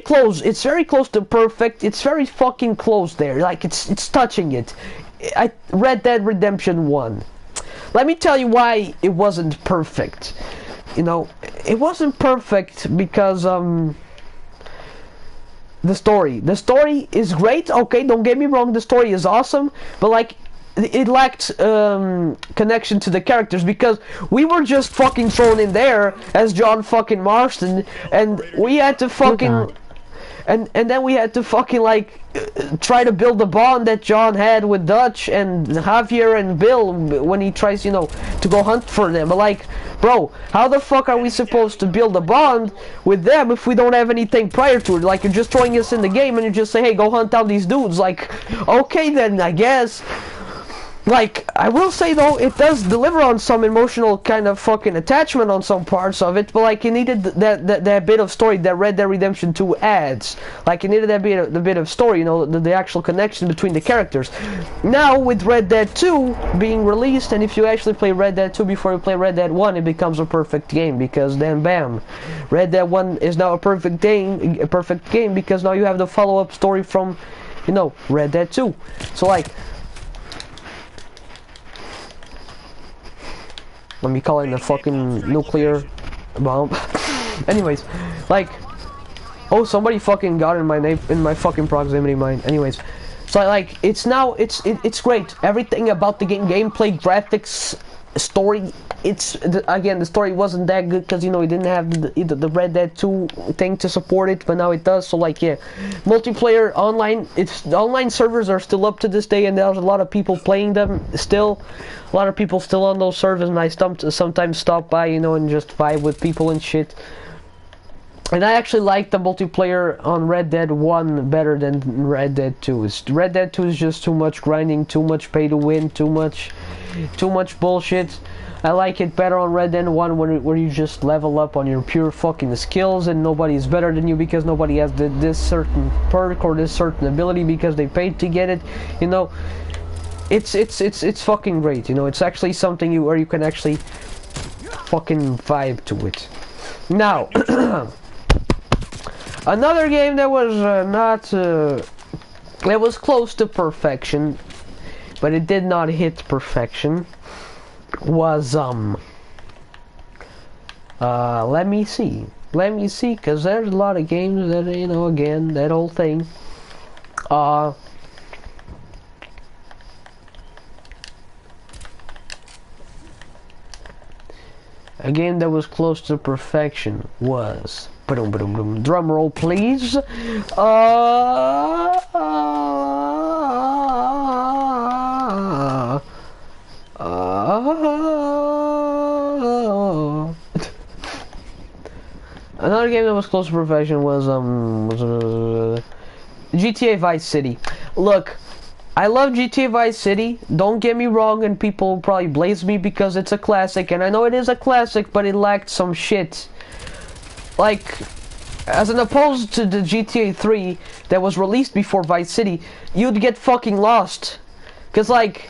close. It's very close to perfect. It's very fucking close there. Like it's touching it. Red Dead Redemption 1. Let me tell you why it wasn't perfect. You know, it wasn't perfect because the story is great. Okay, don't get me wrong, the story is awesome, but like it lacked connection to the characters because we were just fucking thrown in there as John fucking Marston, and we had to fucking and then we had to fucking like try to build the bond that John had with Dutch and Javier and Bill when he tries, you know, to go hunt for them. But like, bro, how the fuck are we supposed to build a bond with them if we don't have anything prior to it? Like, you're just throwing us in the game and you just say, hey, go hunt down these dudes. Like, okay then, I guess. Like, I will say though, it does deliver on some emotional kind of fucking attachment on some parts of it, but like, it needed that bit of story that Red Dead Redemption 2 adds. Like, it needed that bit of story, you know, the actual connection between the characters. Now, with Red Dead 2 being released, and if you actually play Red Dead 2 before you play Red Dead 1, it becomes a perfect game, because then bam, Red Dead 1 is now a perfect game, because now you have the follow-up story from, you know, Red Dead 2. So like, let me call it a fucking nuclear bomb. Anyways, like, oh, somebody fucking got in my fucking proximity mine. Anyways, so like, it's great. Everything about the game, gameplay, graphics, story. Again, the story wasn't that good because, you know, it didn't have the Red Dead 2 thing to support it, but now it does. So like, yeah, multiplayer online. Online servers are still up to this day, and there's a lot of people playing them still. A lot of people still on those servers, and I sometimes stop by, you know, and just vibe with people and shit. And I actually like the multiplayer on Red Dead 1 better than Red Dead 2. Red Dead 2 is just too much grinding, too much pay to win, too much bullshit. I like it better on Red Dead 1 where you just level up on your pure fucking skills, and nobody's better than you because nobody has this certain perk or this certain ability because they paid to get it, you know. It's fucking great, you know. It's actually something where you can actually fucking vibe to it. Now, another game that was it was close to perfection, but it did not hit perfection, was let me see, because there's a lot of games that, you know, again, that whole thing, a game that was close to perfection was, drum roll please, another game that was close to perfection was GTA Vice City. Look, I love GTA Vice City, don't get me wrong, and people probably blaze me because it's a classic, and I know it is a classic, but it lacked some shit. Like, as an opposed to the GTA 3 that was released before Vice City, you'd get fucking lost. Cause like,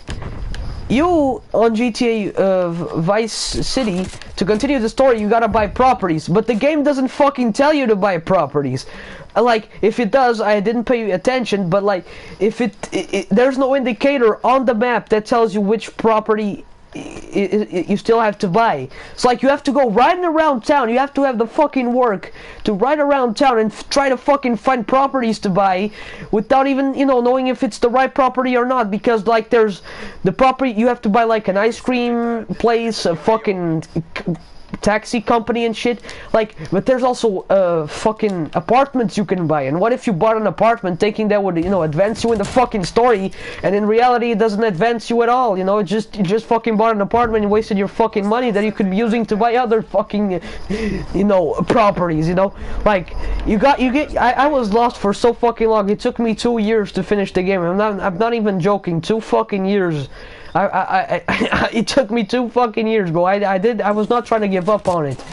you on GTA Vice City, to continue the story, you gotta buy properties, but the game doesn't fucking tell you to buy properties. Like, if it does, I didn't pay attention, but like, if there's no indicator on the map that tells you which property you still have to buy. It's like you have to go riding around town. You have to have the fucking work to ride around town and try to fucking find properties to buy without even, you know, knowing if it's the right property or not, because like, there's the property you have to buy, like an ice cream place, a fucking taxi company and shit, like, but there's also fucking apartments you can buy. And what if you bought an apartment thinking that would, you know, advance you in the fucking story, and in reality it doesn't advance you at all, you know? You just fucking bought an apartment and wasted your fucking money that you could be using to buy other fucking, you know, properties, you know? Like, I was lost for so fucking long. It took me 2 years to finish the game. I'm not even joking, 2 fucking years It took me 2 fucking years, bro. I was not trying to give up on it.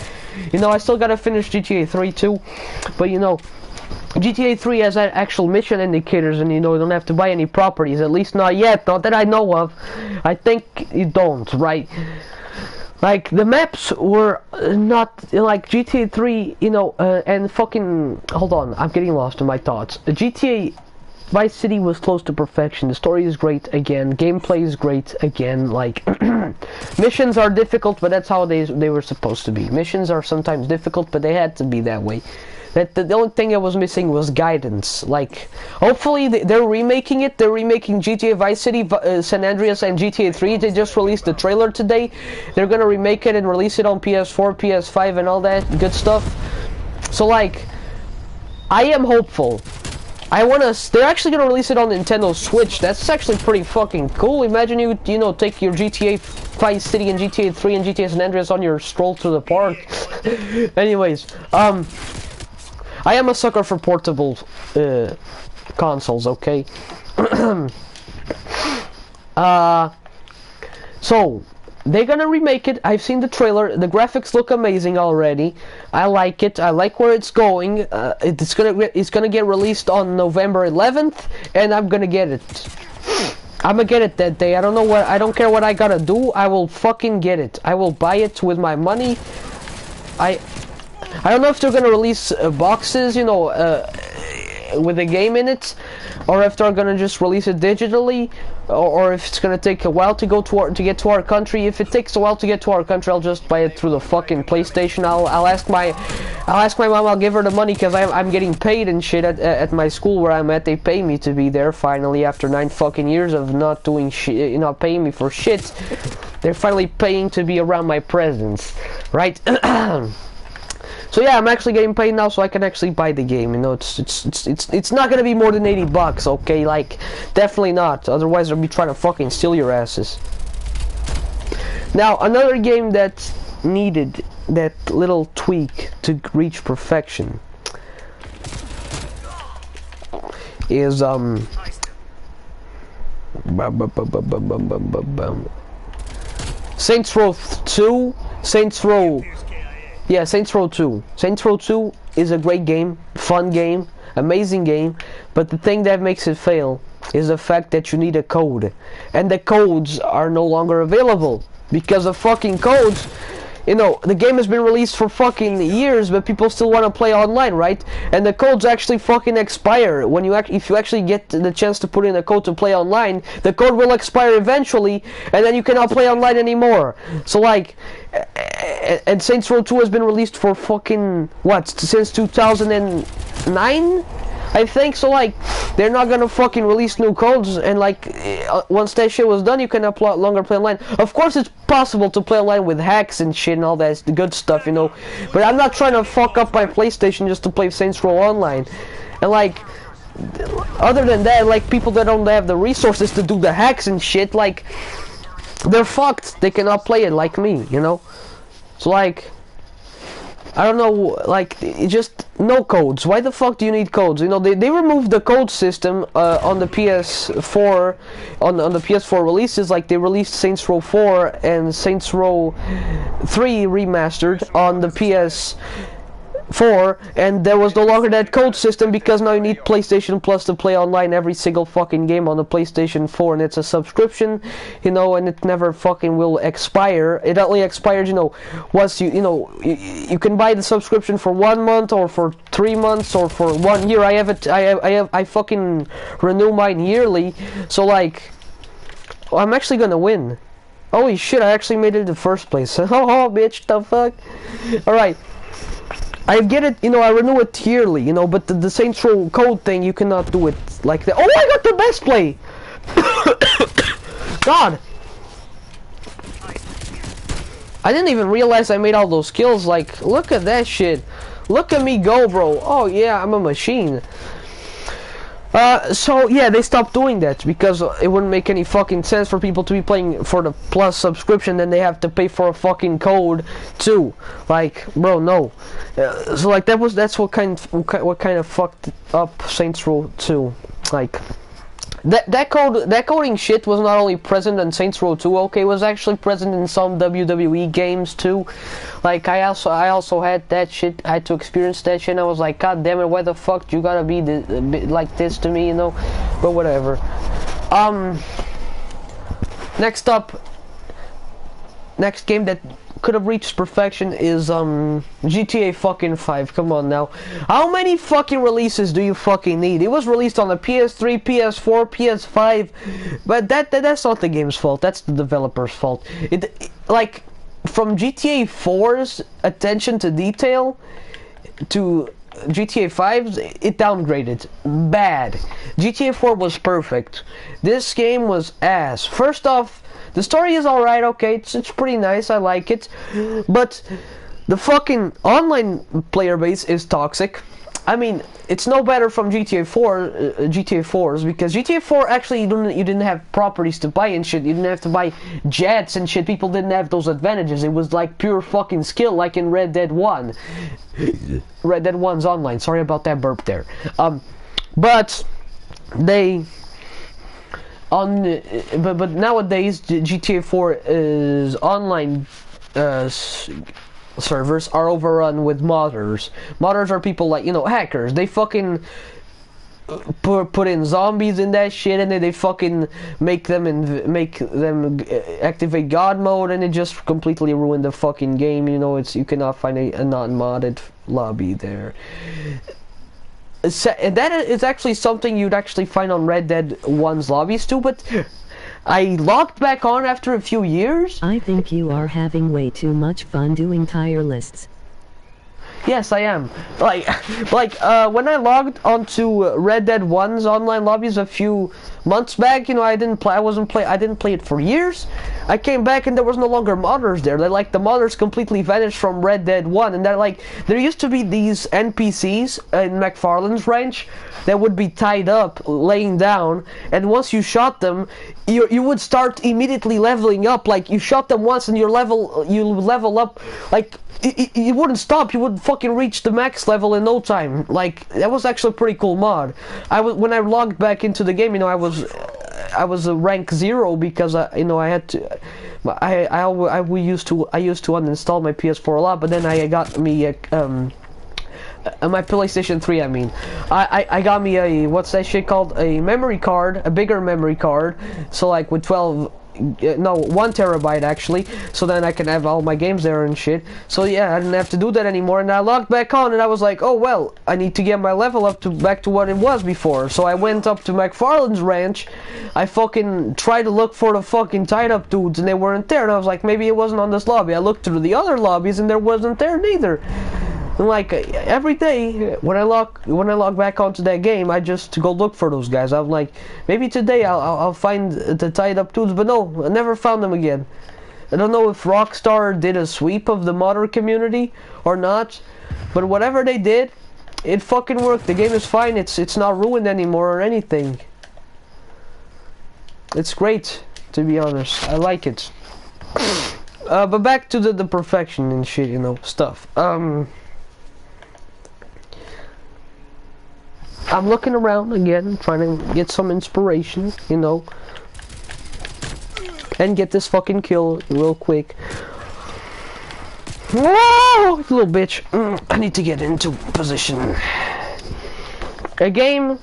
You know, I still gotta finish GTA 3 too, but you know, GTA 3 has actual mission indicators, and you know, you don't have to buy any properties, at least not yet, not that I know of. I think you don't, right? Like, the maps were not, like, GTA 3, you know, and fucking, hold on, I'm getting lost in my thoughts. GTA Vice City was close to perfection. The story is great again. Gameplay is great again. Like, missions are difficult, but that's how they were supposed to be. Missions are sometimes difficult, but they had to be that way. The only thing that was missing was guidance. Like, hopefully they're remaking it. They're remaking GTA Vice City, San Andreas, and GTA 3. They just released the trailer today. They're gonna remake it and release it on PS4, PS5, and all that good stuff. So, like, I am hopeful. They're actually gonna release it on Nintendo Switch. That's actually pretty fucking cool. Imagine you know, take your GTA Vice City and GTA 3 and GTA San Andreas on your stroll through the park. Anyways, I am a sucker for portable consoles, okay? So they're gonna remake it. I've seen the trailer. The graphics look amazing already. I like it. I like where it's going. It's gonna get released on November 11th, and I'm gonna get it. I'm gonna get it that day. I don't care what I gotta do. I will fucking get it. I will buy it with my money. I don't know if they're gonna release boxes, you know, with a game in it, or if they're gonna just release it digitally, or if it's gonna take a while to get to our country. If it takes a while to get to our country, I'll just buy it through the fucking PlayStation. I'll ask my mom. I'll give her the money, because I'm getting paid and shit at my school where I'm at. They pay me to be there finally after 9 fucking years of not doing shit, not paying me for shit. They're finally paying to be around my presence, right? So yeah, I'm actually getting paid now, so I can actually buy the game. You know, it's not gonna be more than $80, okay? Like, definitely not. Otherwise, they'll be trying to fucking steal your asses. Now, another game that needed that little tweak to reach perfection is Saints Row 2, Saints Row. Yeah, Saints Row 2. Saints Row 2 is a great game, fun game, amazing game, but the thing that makes it fail is the fact that you need a code. And the codes are no longer available, because of fucking codes. You know, the game has been released for fucking years, but people still want to play online, right? And the codes actually fucking expire. When if you actually get the chance to put in a code to play online, the code will expire eventually, and then you cannot play online anymore. So, like, and Saints Row 2 has been released for fucking, what, since 2009? I think. So, like, they're not gonna fucking release new codes, and like, once that shit was done, you can no longer play online. Of course, it's possible to play online with hacks and shit and all that good stuff, you know, but I'm not trying to fuck up my PlayStation just to play Saints Row Online. And like, other than that, like, people that don't have the resources to do the hacks and shit, like, they're fucked. They cannot play it like me, you know. So, like, I don't know, like, just no codes. Why the fuck do you need codes? You know, they removed the code system on the PS4, on the PS4 releases. Like, they released Saints Row 4 and Saints Row 3 remastered on the PS4, and there was no longer that code system, because now you need PlayStation Plus to play online every single fucking game on the PlayStation 4, and it's a subscription, you know, and it never fucking will expire. It only expires, you know, once you can buy the subscription for 1 month, or for 3 months, or for 1 year. I fucking renew mine yearly. So, like, I'm actually gonna win. Holy shit, I actually made it in the first place. Oh, bitch, the fuck. Alright. I get it, you know, I renew it yearly, you know, but the Saints Row code thing, you cannot do it like that. Oh, I got the best play! God! I didn't even realize I made all those kills. Like, look at that shit. Look at me go, bro. Oh, yeah, I'm a machine. So, yeah, they stopped doing that, because it wouldn't make any fucking sense for people to be playing for the Plus subscription, then they have to pay for a fucking code, too. Like, bro, no. So, like, that's what kind of fucked up Saints Row 2. Like, That coding shit was not only present in Saints Row 2, okay, it was actually present in some WWE games too. Like I also had that shit. I had to experience that shit and I was like, god damn it, why the fuck you gotta be like this to me, you know? But whatever. Next up, next game that could have reached perfection is GTA fucking 5. Come on now. How many fucking releases do you fucking need? It was released on the PS3, PS4, PS5, but that's not the game's fault. That's the developer's fault. Like from GTA 4's attention to detail to GTA 5's, it downgraded bad. GTA 4 was perfect. This game was ass. First off, the story is alright, okay, it's pretty nice, I like it, but the fucking online player base is toxic. I mean, it's no better from GTA 4's, because GTA 4 actually you didn't have properties to buy and shit, you didn't have to buy jets and shit, people didn't have those advantages, it was like pure fucking skill, like in Red Dead 1. Red Dead 1's online, sorry about that burp there. But nowadays GTA 4 is online servers are overrun with modders. Modders are people like, you know, hackers. They fucking put in zombies in that shit and then they fucking make them activate God mode and it just completely ruined the fucking game. You know, you cannot find a non-modded lobby there. That is actually something you'd actually find on Red Dead 1's lobbies too, but I logged back on after a few years. I think you are having way too much fun doing tier lists. Yes, I am. Like when I logged onto Red Dead 1's online lobbies a few months back, you know, I didn't play it for years. I came back and there was no longer modders there. The modders completely vanished from Red Dead 1, and there used to be these NPCs in McFarlane's ranch that would be tied up, laying down, and once you shot them, you would start immediately leveling up. Like you shot them once and you level up, like you wouldn't stop. You would fucking reach the max level in no time. Like that was actually a pretty cool mod. When I logged back into the game, you know, I was a rank 0 because you know, I had to. I used to uninstall my PS4 a lot, but then I got me my PlayStation 3. I mean, I got me a, what's that shit called? A memory card, a bigger memory card. So like with 1 terabyte actually, so then I can have all my games there and shit. So yeah, I didn't have to do that anymore, and I logged back on and I was like, oh well, I need to get my level up back to what it was before. So I went up to McFarlane's ranch, I fucking tried to look for the fucking tied up dudes and they weren't there, and I was like, maybe it wasn't on this lobby. I looked through the other lobbies and there wasn't there neither. And like every day when I log back onto that game, I just go look for those guys. I'm like, maybe today I'll find the tied up dudes, but no, I never found them again. I don't know if Rockstar did a sweep of the modder community or not, but whatever they did, it fucking worked. The game is fine. It's not ruined anymore or anything. It's great, to be honest. I like it. But back to the perfection and shit, you know, stuff. I'm looking around again, trying to get some inspiration, you know, and get this fucking kill real quick. Whoa, little bitch. I need to get into position. A game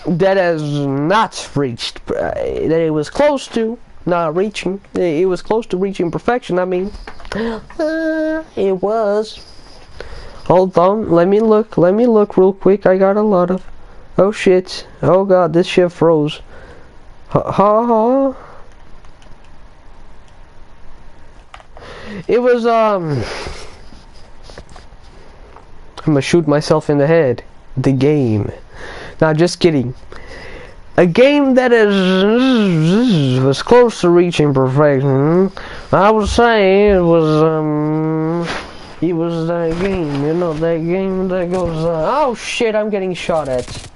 that has not reached, that it was close to, not reaching, it was close to reaching perfection, I mean, it was. Hold on, let me look real quick. I got a lot of, oh shit, oh god, this shit froze. It was, I'm gonna shoot myself in the head. The game. Nah, just kidding. A game that was close to reaching perfection. I would say it was, it was that game, you know, that game that goes, oh shit, I'm getting shot at.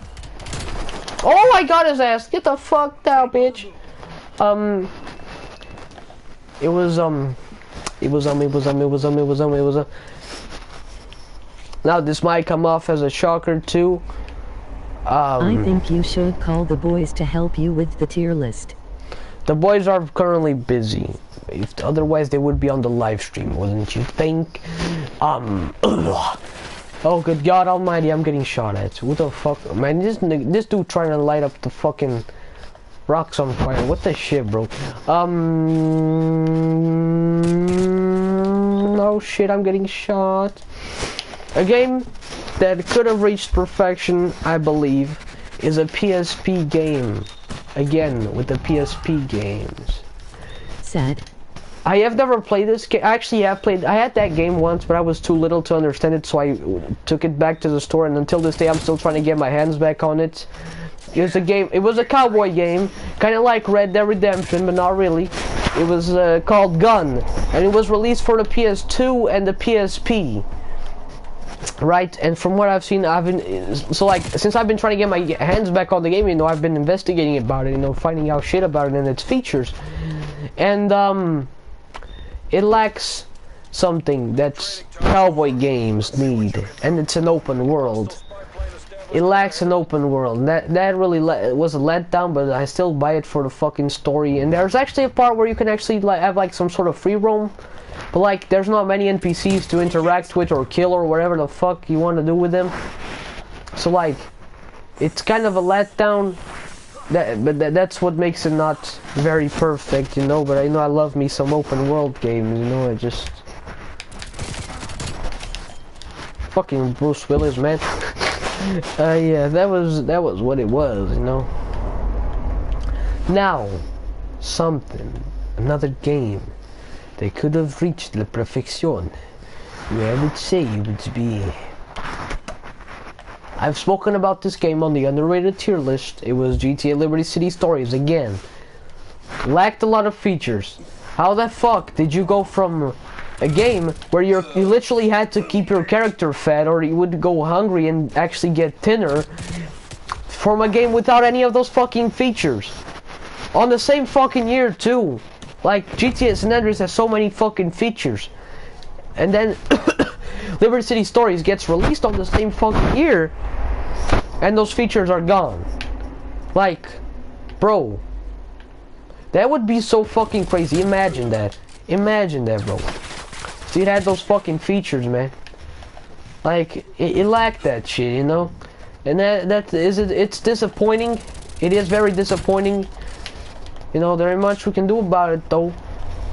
Oh, I got his ass, get the fuck down, bitch. It was, now this might come off as a shocker too, I think you should call the boys to help you with the tier list. The boys are currently busy. If otherwise they would be on the live stream, wouldn't you think? Oh good God Almighty, I'm getting shot at. What the fuck, man? This dude trying to light up the fucking rocks on fire. What the shit, bro? Oh shit, I'm getting shot. A game that could have reached perfection, I believe, is a PSP game. Again, with the PSP games. Sad. I have never played this game. I actually have played. I had that game once, but I was too little to understand it, so I took it back to the store. And until this day, I'm still trying to get my hands back on it. It was a game. It was a cowboy game, kind of like Red Dead Redemption, but not really. It was called Gun, and it was released for the PS2 and the PSP. Right, and from what I've seen, since I've been trying to get my hands back on the game, you know, I've been investigating about it, you know, finding out shit about it and its features, and it lacks something that cowboy games need, and it's an open world. It lacks an open world. That really was a letdown, but I still buy it for the fucking story. And there's actually a part where you can actually have like some sort of free roam. But like, there's not many NPCs to interact with or kill or whatever the fuck you want to do with them. So like, it's kind of a letdown. That's what makes it not very perfect, you know. But I know I love me some open world games, you know. I just fucking Bruce Willis, man. Yeah, that was what it was, you know. Now, another game. They could have reached la perfection, where I would say it would be. I've spoken about this game on the underrated tier list. It was GTA Liberty City Stories again. Lacked a lot of features. How the fuck did you go from a game where you literally had to keep your character fed, or you would go hungry and actually get thinner, from a game without any of those fucking features? On the same fucking year too. Like, GTA San Andreas has so many fucking features. And then Liberty City Stories gets released on the same fucking year, and those features are gone. Like, bro, that would be so fucking crazy. Imagine that. Imagine that, bro. So it had those fucking features, man. Like, it lacked that shit, you know? And it's disappointing. It is very disappointing. You know, there ain't much we can do about it, though.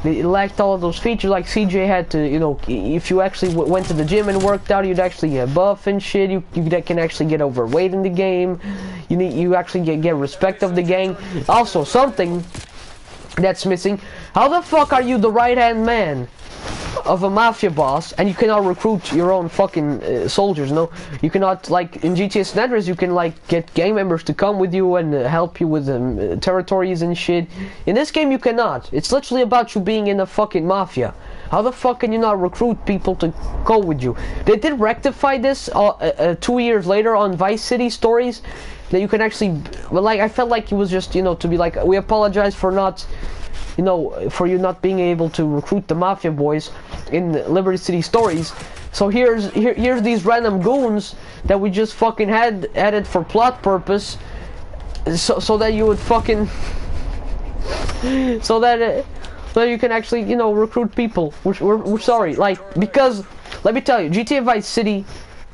It lacked all of those features. Like, CJ had to, you know, if you actually went to the gym and worked out, you'd actually get buff and shit. You can actually get overweight in the game. You actually get respect of the gang. Also, something that's missing. How the fuck are you the right-hand man of a mafia boss, and you cannot recruit your own fucking soldiers? No, you cannot, like in GTA San Andreas, you can like get gang members to come with you and help you with territories and shit. In this game, you cannot. It's literally about you being in a fucking mafia. How the fuck can you not recruit people to go with you? They did rectify this 2 years later on Vice City Stories, that you can actually, well, like, I felt like it was just, you know, to be like, we apologize for not, you know, for you not being able to recruit the mafia boys in Liberty City Stories. So here's these random goons that we just fucking had added for plot purpose, so that you would fucking, so that you can actually, you know, recruit people. We're sorry, like, because let me tell you, GTA Vice City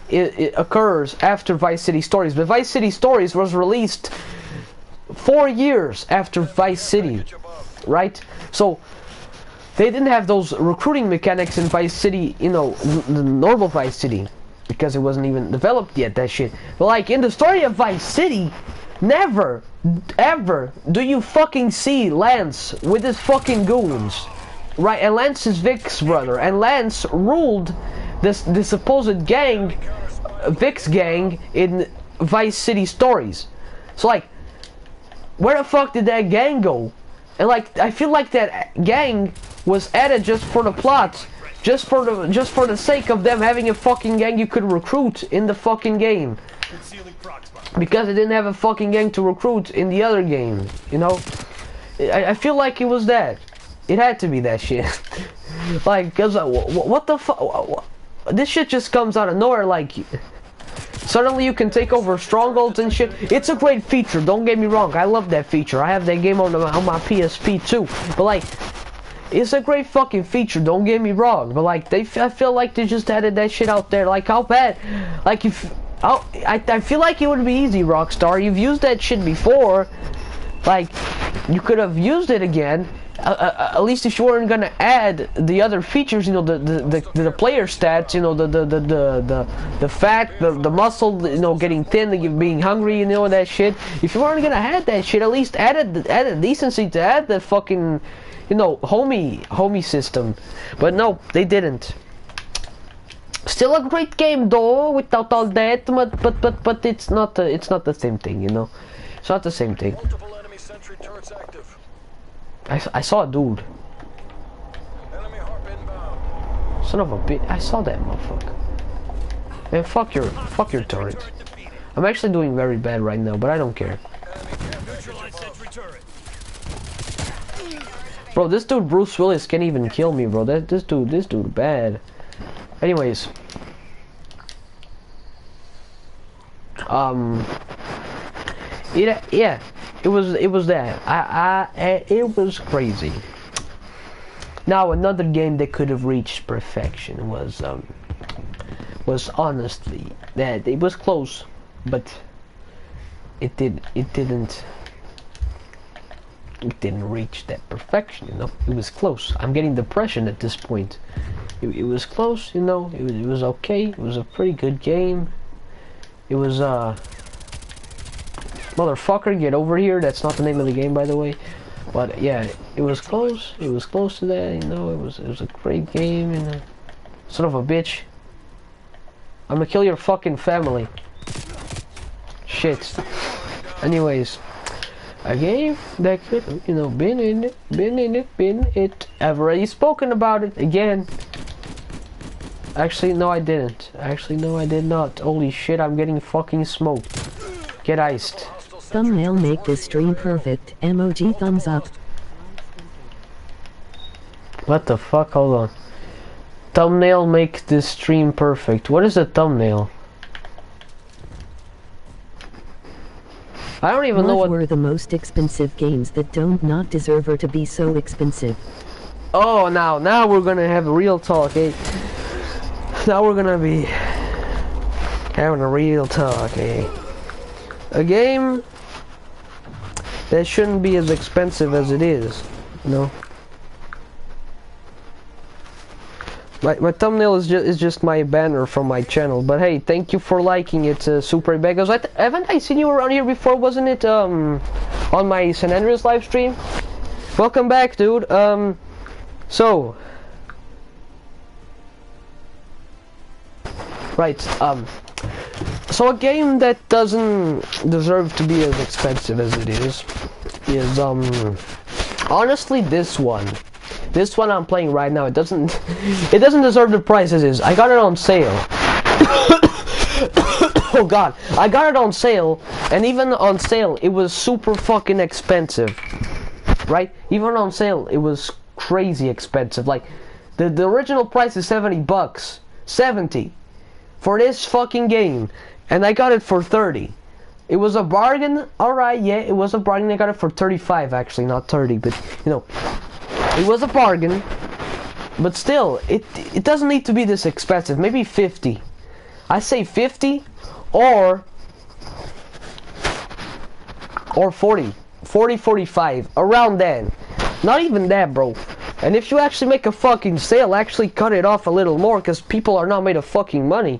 it occurs after Vice City Stories, but Vice City Stories was released 4 years after Vice City. Right? So they didn't have those recruiting mechanics in Vice City, you know, the normal Vice City, because it wasn't even developed yet, that shit. But like in the story of Vice City, never ever do you fucking see Lance with his fucking goons. Right? And Lance is Vic's brother, and Lance ruled this supposed gang, Vic's gang, in Vice City Stories. So like, where the fuck did that gang go? And like, I feel like that gang was added just for the plot, just for the sake of them having a fucking gang you could recruit in the fucking game, because they didn't have a fucking gang to recruit in the other game. You know, I feel like it was that. It had to be that shit. Like, cause what the fuck? This shit just comes out of nowhere. Like, Suddenly you can take over strongholds and shit. It's a great feature, don't get me wrong. I love that feature. I have that game on my PSP too. But like, it's a great fucking feature, don't get me wrong. But like, I feel like they just added that shit out there. Like, how bad? Like, I feel like it would be easy, Rockstar. You've used that shit before. Like, you could have used it again. At least if you weren't gonna add the other features, you know, the player stats, you know, the fat, the muscle, you know, getting thin, being hungry, you know, that shit. If you weren't gonna add that shit, at least add decency to add the fucking, you know, homie system. But no, they didn't. Still a great game though, without all that. But it's not the same thing, you know. It's not the same thing. Multiple enemy sentry turrets active. I saw a dude. Enemy harp inbound. Son of a bitch! I saw that motherfucker. Man, fuck your turret. I'm actually doing very bad right now, but I don't care. Neutralize sentry turret. Bro, this dude Bruce Willis can't even kill me, bro. This dude bad. Anyways, yeah, it was that. It was crazy. Now another game that could have reached perfection was honestly that it was close, but it didn't reach that perfection, you know. It was close. I'm getting depression at this point. It was close, you know. It was okay. It was a pretty good game. It was motherfucker, get over here. That's not the name of the game, by the way. But yeah, it was close. It was close to that, you know. It was a great game, and son of a bitch, I'm gonna kill your fucking family. Shit. Anyways, a game that could, you know, been in it. I've already spoken about it again. Actually, no, I didn't. Actually, no, I did not. Holy shit, I'm getting fucking smoked. Get iced. Thumbnail make this stream perfect. Emoji thumbs up. What the fuck? Hold on. Thumbnail make this stream perfect. What is a thumbnail? I don't even know what were the most expensive games that don't not deserve to be so expensive. Oh, now we're gonna have a real talk, eh? Now we're gonna be having a real talk, eh? A game that shouldn't be as expensive as it is, you know? My thumbnail is just my banner from my channel, but hey, thank you for liking it, Super Beggars. Haven't I seen you around here before? Wasn't it on my San Andreas live stream? Welcome back, dude. So right, so a game that doesn't deserve to be as expensive as it is honestly this one. This one I'm playing right now, it doesn't deserve the price it is. I got it on sale. Oh god, I got it on sale, and even on sale it was super fucking expensive. Right? Even on sale it was crazy expensive. Like the original price is $70. 70 for this fucking game, and I got it for 30. It was a bargain. Alright, yeah, it was a bargain. I got it for 35 actually, not 30, but you know, it was a bargain. But still, it doesn't need to be this expensive. Maybe 50. I say 50 or 40, 45, around then. Not even that, bro. And if you actually make a fucking sale, actually cut it off a little more, because people are not made of fucking money.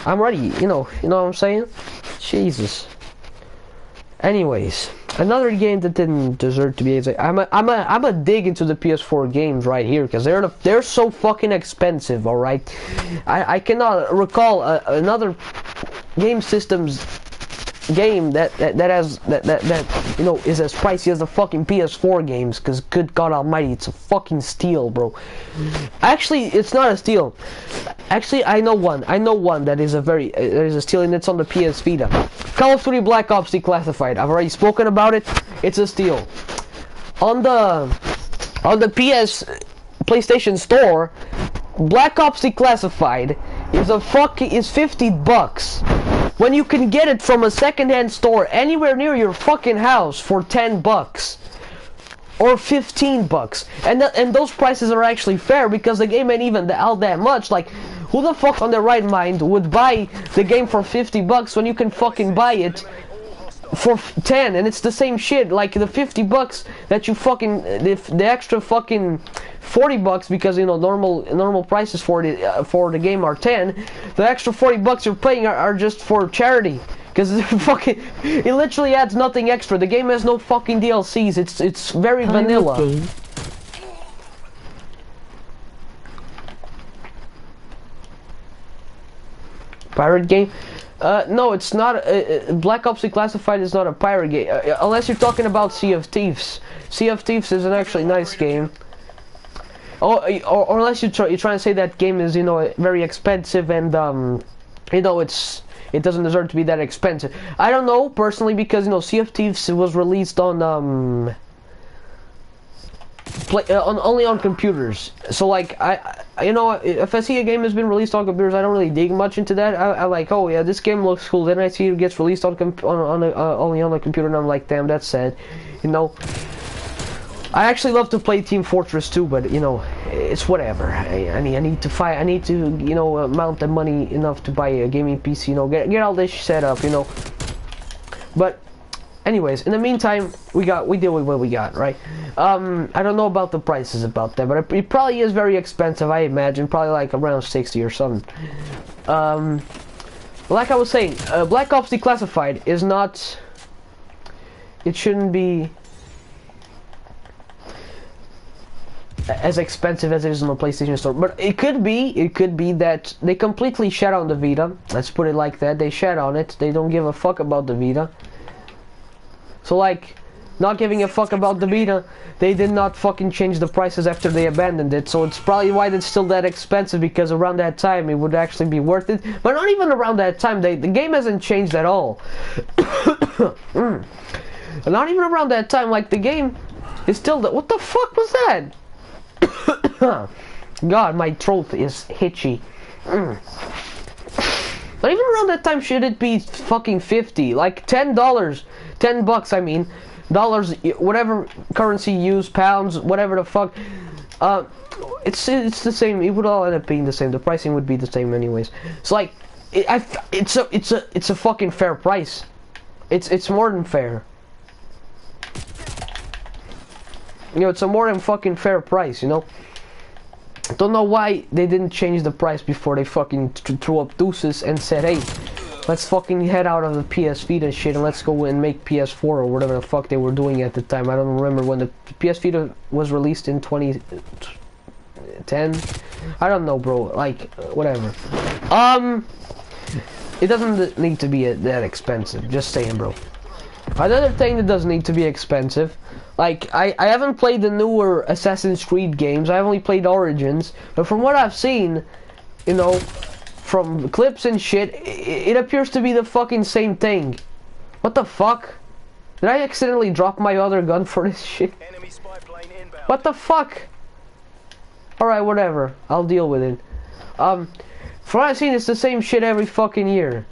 I'm ready, you know what I'm saying? Jesus. Anyways, another game that didn't deserve to be. I'm a dig into the PS4 games right here, because they're so fucking expensive. All right, I cannot recall another game systems game that you know is as pricey as the fucking PS4 games, because good God Almighty, it's a fucking steal, bro. Actually, it's not a steal. Actually, I know one that is a steal, and it's on the PS Vita. Call of Duty Black Ops Declassified. I've already spoken about it. It's a steal. On the PlayStation Store, Black Ops Declassified is $50. when you can get it from a secondhand store anywhere near your fucking house for $10 or $15, and those prices are actually fair because the game ain't even out that much. Like, who the fuck on their right mind would buy the game for $50 when you can fucking buy it for 10, and it's the same shit. Like the $50 that you fucking the extra fucking $40, because you know normal prices for the game are 10. The extra $40 you're paying are just for charity, because it literally adds nothing extra. The game has no fucking DLCs. It's very vanilla. Game. Pirate game? No, it's not. Black Ops Declassified is not a pirate game, unless you're talking about Sea of Thieves. Sea of Thieves is an actually nice game. Or unless you're trying to say that game is, you know, very expensive and you know, it doesn't deserve to be that expensive. I don't know personally, because you know Sea of Thieves was released on only on computers. So like you know, if I see a game has been released on computers, I don't really dig much into that. I like, oh yeah, this game looks cool. Then I see it gets released on only on a computer, and I'm like, damn, that's sad. You know, I actually love to play Team Fortress 2, but you know, it's whatever. I need to you know mount the money enough to buy a gaming PC. You know, get all this set up. You know, but. Anyways, in the meantime, we deal with what we got, right? I don't know about the prices about that, but it probably is very expensive, I imagine. Probably like around 60 or something. Like I was saying, Black Ops Declassified is not... It shouldn't be as expensive as it is on the PlayStation Store, but it could be that they completely shat on the Vita. Let's put it like that. They shat on it. They don't give a fuck about the Vita. So like, not giving a fuck about the Vita, they did not fucking change the prices after they abandoned it. So it's probably why it's still that expensive, because around that time it would actually be worth it. But not even around that time, the game hasn't changed at all. Not even around that time, like the game is still what the fuck was that? God, my throat is hitchy. Not even around that time should it be fucking 50, like $10, $10 I mean, dollars, whatever currency you use, pounds, whatever the fuck. It's the same. It would all end up being the same. The pricing would be the same anyways. It's like it's a fucking fair price. It's more than fair. You know, it's a more than fucking fair price. You know. Don't know why they didn't change the price before they fucking threw up deuces and said, hey, let's fucking head out of the PS Vita shit and let's go and make PS4 or whatever the fuck they were doing at the time. I don't remember when the PS Vita was released in 2010. I don't know, bro. Like, whatever. It doesn't need to be that expensive. Just saying, bro. Another thing that doesn't need to be expensive. Like, I haven't played the newer Assassin's Creed games. I've only played Origins. But from what I've seen, you know, from clips and shit, it appears to be the fucking same thing. What the fuck? Did I accidentally drop my other gun for this shit? Enemy spy plane inbound. What the fuck? Alright, whatever. I'll deal with it. From what I've seen, it's the same shit every fucking year.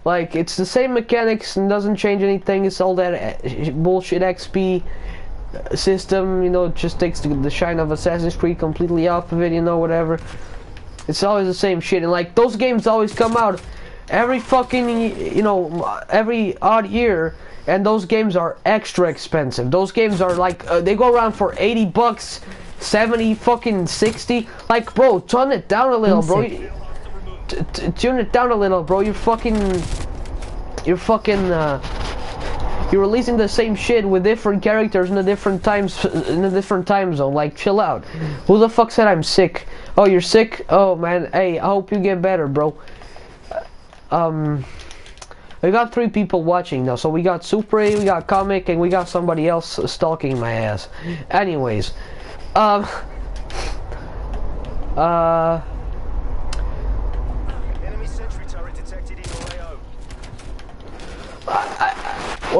Like, it's the same mechanics and doesn't change anything. It's all that bullshit XP system, you know, it just takes the shine of Assassin's Creed completely off of it, you know, whatever. It's always the same shit, and like, those games always come out every fucking, you know, every odd year, and those games are extra expensive. Those games are like, they go around for $80, 70, fucking 60. Like, bro, tone it down a little, bro. Tune it down a little, bro. You're releasing the same shit with different characters in a different time zone. Like, chill out. Who the fuck said I'm sick? Oh, you're sick? Oh man, hey, I hope you get better, bro. We got 3 people watching now, so we got Super, we got Comic, and we got somebody else stalking my ass. Anyways, what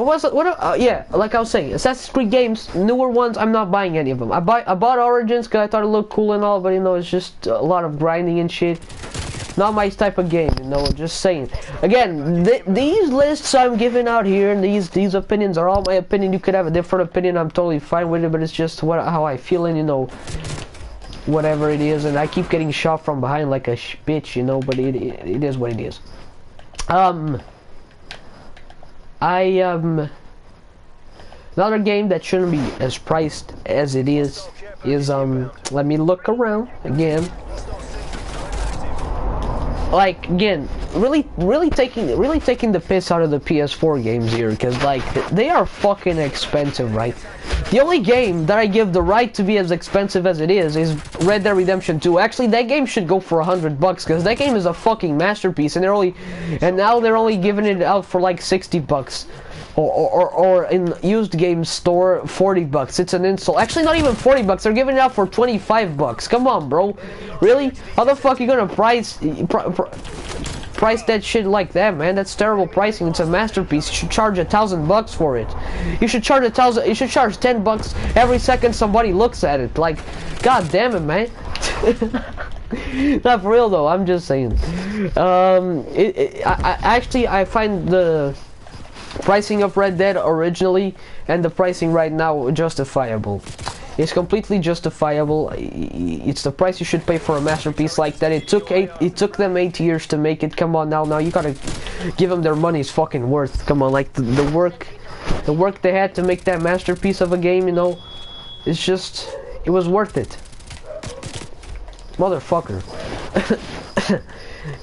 was it? Yeah, like I was saying, Assassin's Creed games, newer ones, I'm not buying any of them. I bought Origins because I thought it looked cool and all, but you know, it's just a lot of grinding and shit. not my type of game, you know, just saying. Again, these lists I'm giving out here, and these opinions are all my opinion. You could have a different opinion, I'm totally fine with it, but it's just how I feel, and you know, whatever it is. And I keep getting shot from behind like a bitch, you know, but it is what it is. Another game that shouldn't be as priced as it is let me look around again. Like, again, really taking the piss out of the PS4 games here, because like they are fucking expensive, right? The only game that I give the right to be as expensive as it is Red Dead Redemption 2. Actually, that game should go for $100, because that game is a fucking masterpiece, and now they're only giving it out for like $60. Or in used game store, $40. It's an insult. Actually, not even $40. They're giving it out for $25. Come on, bro. Really? How the fuck are you gonna price that shit like that, man? That's terrible pricing. It's a masterpiece. You should charge $1,000 for it. You should charge You should charge $10 every second somebody looks at it. Like, god damn it, man. Not for real though. I'm just saying. I find the pricing of Red Dead originally and the pricing right now justifiable. It's completely justifiable. It's the price you should pay for a masterpiece like that. It took them 8 years to make it. Come on, now you gotta give them their money's fucking worth. Come on, like the work they had to make that masterpiece of a game, you know, it was worth it. Motherfucker.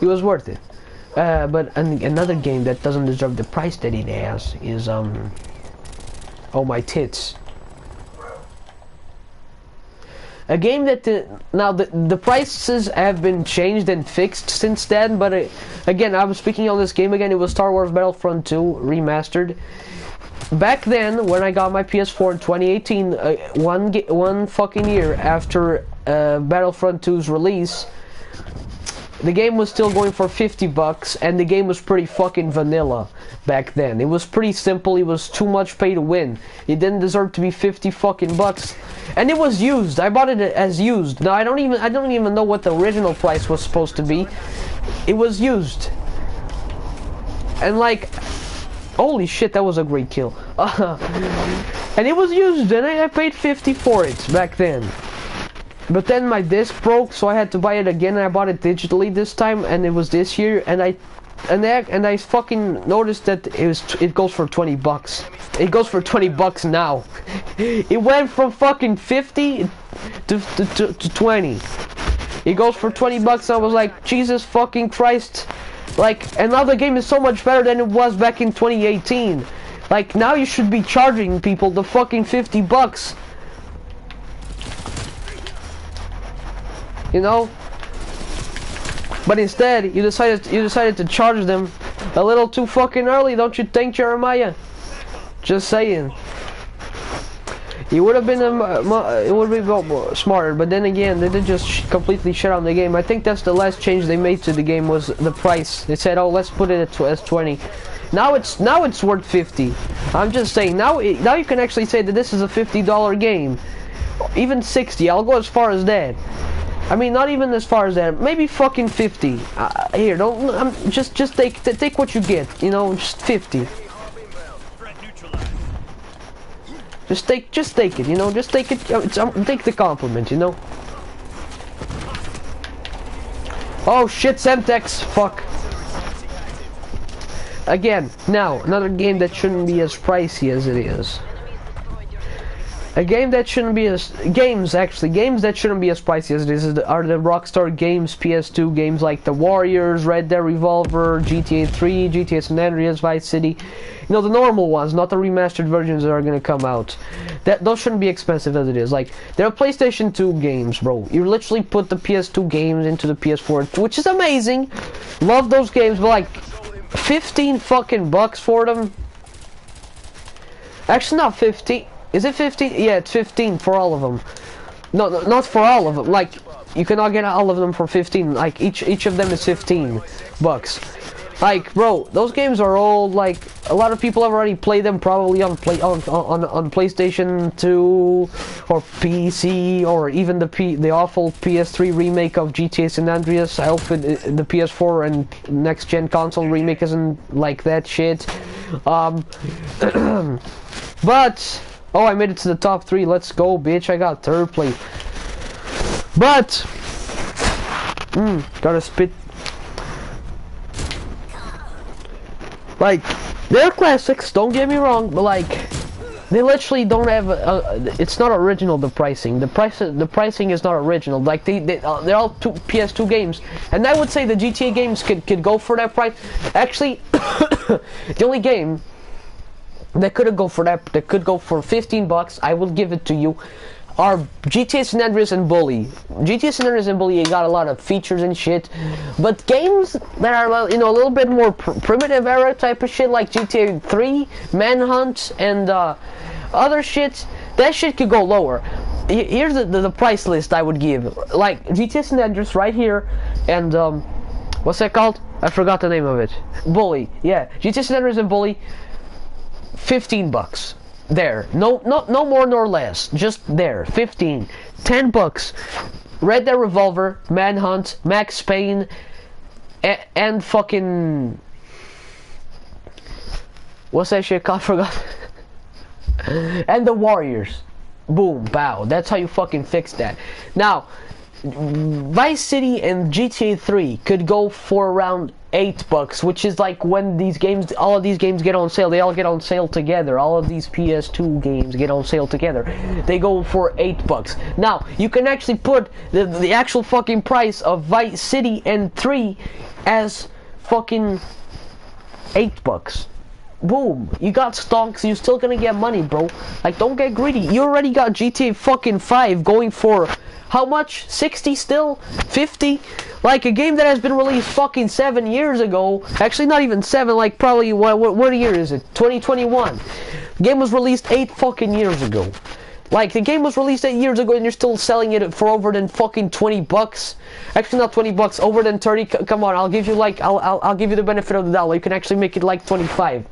It was worth it. But another game that doesn't deserve the price that it has is oh my tits. A game that now the prices have been changed and fixed since then, but again, I was speaking on this game again. It was Star Wars Battlefront 2 remastered. Back then, when I got my PS4 in 2018, one fucking year after Battlefront 2's release, the game was still going for $50, and the game was pretty fucking vanilla back then. It was pretty simple. It was too much pay to win. It didn't deserve to be $50 fucking bucks, and it was used. I bought it as used. Now I don't even know what the original price was supposed to be. It was used, and like, holy shit, that was a great kill. And it was used, and I paid $50 for it back then. But then my disc broke, so I had to buy it again, and I bought it digitally this time, and it was this year, and I fucking noticed that it goes for $20. It goes for $20 now. It went from fucking 50 to 20. It goes for $20, and I was like, Jesus fucking Christ. Like, and now the game is so much better than it was back in 2018. Like, now you should be charging people the fucking $50. You know, but instead you decided to charge them a little too fucking early, don't you think, Jeremiah? Just saying. It would have been smarter, but then again, they did just completely shut down the game. I think that's the last change they made to the game, was the price. They said, oh, let's put it as 20. Now it's worth 50. I'm just saying, now you can actually say that this is a $50 game, even 60. I'll go as far as that. I mean, not even as far as that. Maybe fucking 50. Here, don't. Just take what you get. You know, just 50. Just take it. You know, just take it. Take the compliment. You know. Oh shit, Semtex. Fuck. Again, now another game that shouldn't be as pricey as it is. A game that shouldn't be as games that shouldn't be as pricey as it is are the Rockstar Games PS2 games like The Warriors, Red Dead Revolver, GTA 3, GTA San Andreas, Vice City. You know, the normal ones, not the remastered versions that are gonna come out. Those shouldn't be expensive as it is. Like, they're PlayStation 2 games, bro. You literally put the PS2 games into the PS4, which is amazing. Love those games, but like 15 fucking bucks for them. Actually, not 50. Is it 15? Yeah, it's 15 for all of them. No, not for all of them. Like, you cannot get all of them for 15. Like, each of them is 15 bucks. Like, bro, those games are old. Like, a lot of people have already played them, probably on PlayStation 2 or PC, or even the awful PS3 remake of GTA San Andreas. I hope the PS4 and next gen console remake isn't like that shit. But oh, I made it to the top 3. Let's go, bitch! I got 3rd place. But gotta spit. Like, they're classics, don't get me wrong, but like, they literally don't have it's not original, the pricing. The pricing is not original. Like, they're all PS2 games. And I would say the GTA games could go for that price. Actually, the only game that could go for 15 bucks, I will give it to you, are GTA San Andreas and Bully. GTA San Andreas and Bully got a lot of features and shit, but games that are, you know, a little bit more primitive era type of shit, like GTA 3, Manhunt, and other shit, that shit could go lower. Here's the price list I would give. Like, GTA San Andreas right here, and what's that called? I forgot the name of it. Bully. Yeah, GTA San Andreas and Bully, 15 bucks. There, no more nor less, just there, 15, 10 bucks, Red Dead Revolver, Manhunt, Max Payne, and fucking, what's that shit called, I forgot, and the Warriors, boom, bow, that's how you fucking fix that. Now, Vice City and GTA 3 could go for around 8 bucks, which is like when all of these games get on sale. They all get on sale together. All of these PS2 games get on sale together. They go for 8 bucks. Now, you can actually put the actual fucking price of Vice City and 3 as fucking 8 bucks. Boom, you got stonks, you're still gonna get money, bro. Like, don't get greedy. You already got GTA fucking 5 going for how much? 60 still? 50? Like, a game that has been released fucking 7 years ago. Actually, not even 7, like, probably, what year is it? 2021. The game was released 8 fucking years ago. Like, the game was released 8 years ago and you're still selling it for over than fucking 20 bucks. Actually, not 20 bucks, over than 30. Come on, I'll give you, like, I'll give you the benefit of the doubt. You can actually make it, like, 25.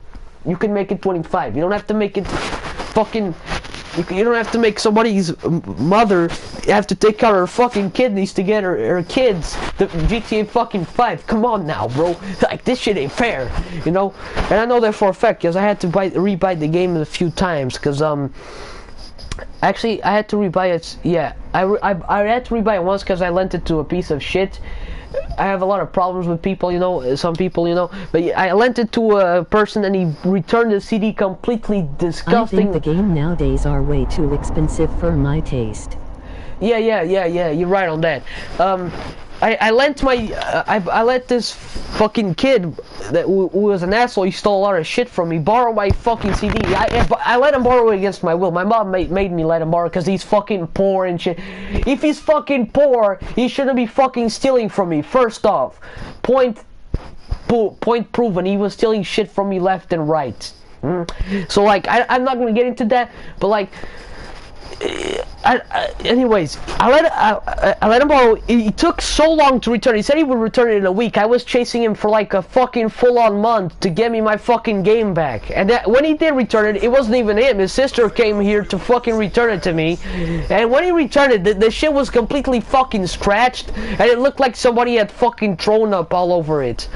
You can make it 25. You don't have to make it fucking... You don't have to make somebody's mother have to take out her fucking kidneys to get her kids the GTA fucking 5. Come on now, bro. Like, this shit ain't fair, you know? And I know that for a fact, because I had to rebuy the game a few times, because, actually, I had to rebuy it, yeah. I had to rebuy it once because I lent it to a piece of shit. I have a lot of problems with people, you know, some people, you know, but I lent it to a person and he returned the CD completely disgusting. I think the game nowadays are way too expensive for my taste. Yeah, you're right on that. I lent I let this fucking kid who was an asshole, he stole a lot of shit from me, borrow my fucking CD. I let him borrow it against my will. My mom made me let him borrow because he's fucking poor and shit. If he's fucking poor, he shouldn't be fucking stealing from me, first off. Point proven, he was stealing shit from me left and right. So, like, I'm not gonna get into that, but, like, anyways, I let him borrow. It took so long to return. He said he would return it in a week. I was chasing him for like a fucking full-on month to get me my fucking game back. And when he did return it, it wasn't even him. His sister came here to fucking return it to me. And when he returned it, the shit was completely fucking scratched, and it looked like somebody had fucking thrown up all over it.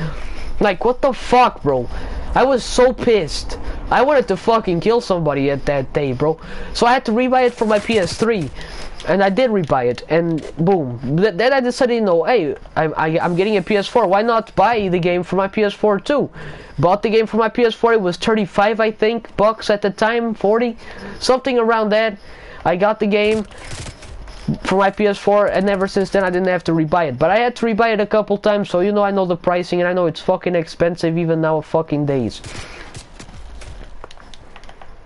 Like, what the fuck, bro? I was so pissed. I wanted to fucking kill somebody at that day, bro. So I had to rebuy it for my PS3. And I did rebuy it. And boom. Then I decided, you know, hey, I'm getting a PS4. Why not buy the game for my PS4 too? Bought the game for my PS4. It was 35, I think, bucks at the time. 40. Something around that. I got the game for my PS4, and ever since then I didn't have to rebuy it. But I had to rebuy it a couple times, so, you know, I know the pricing, and I know it's fucking expensive even now fucking days.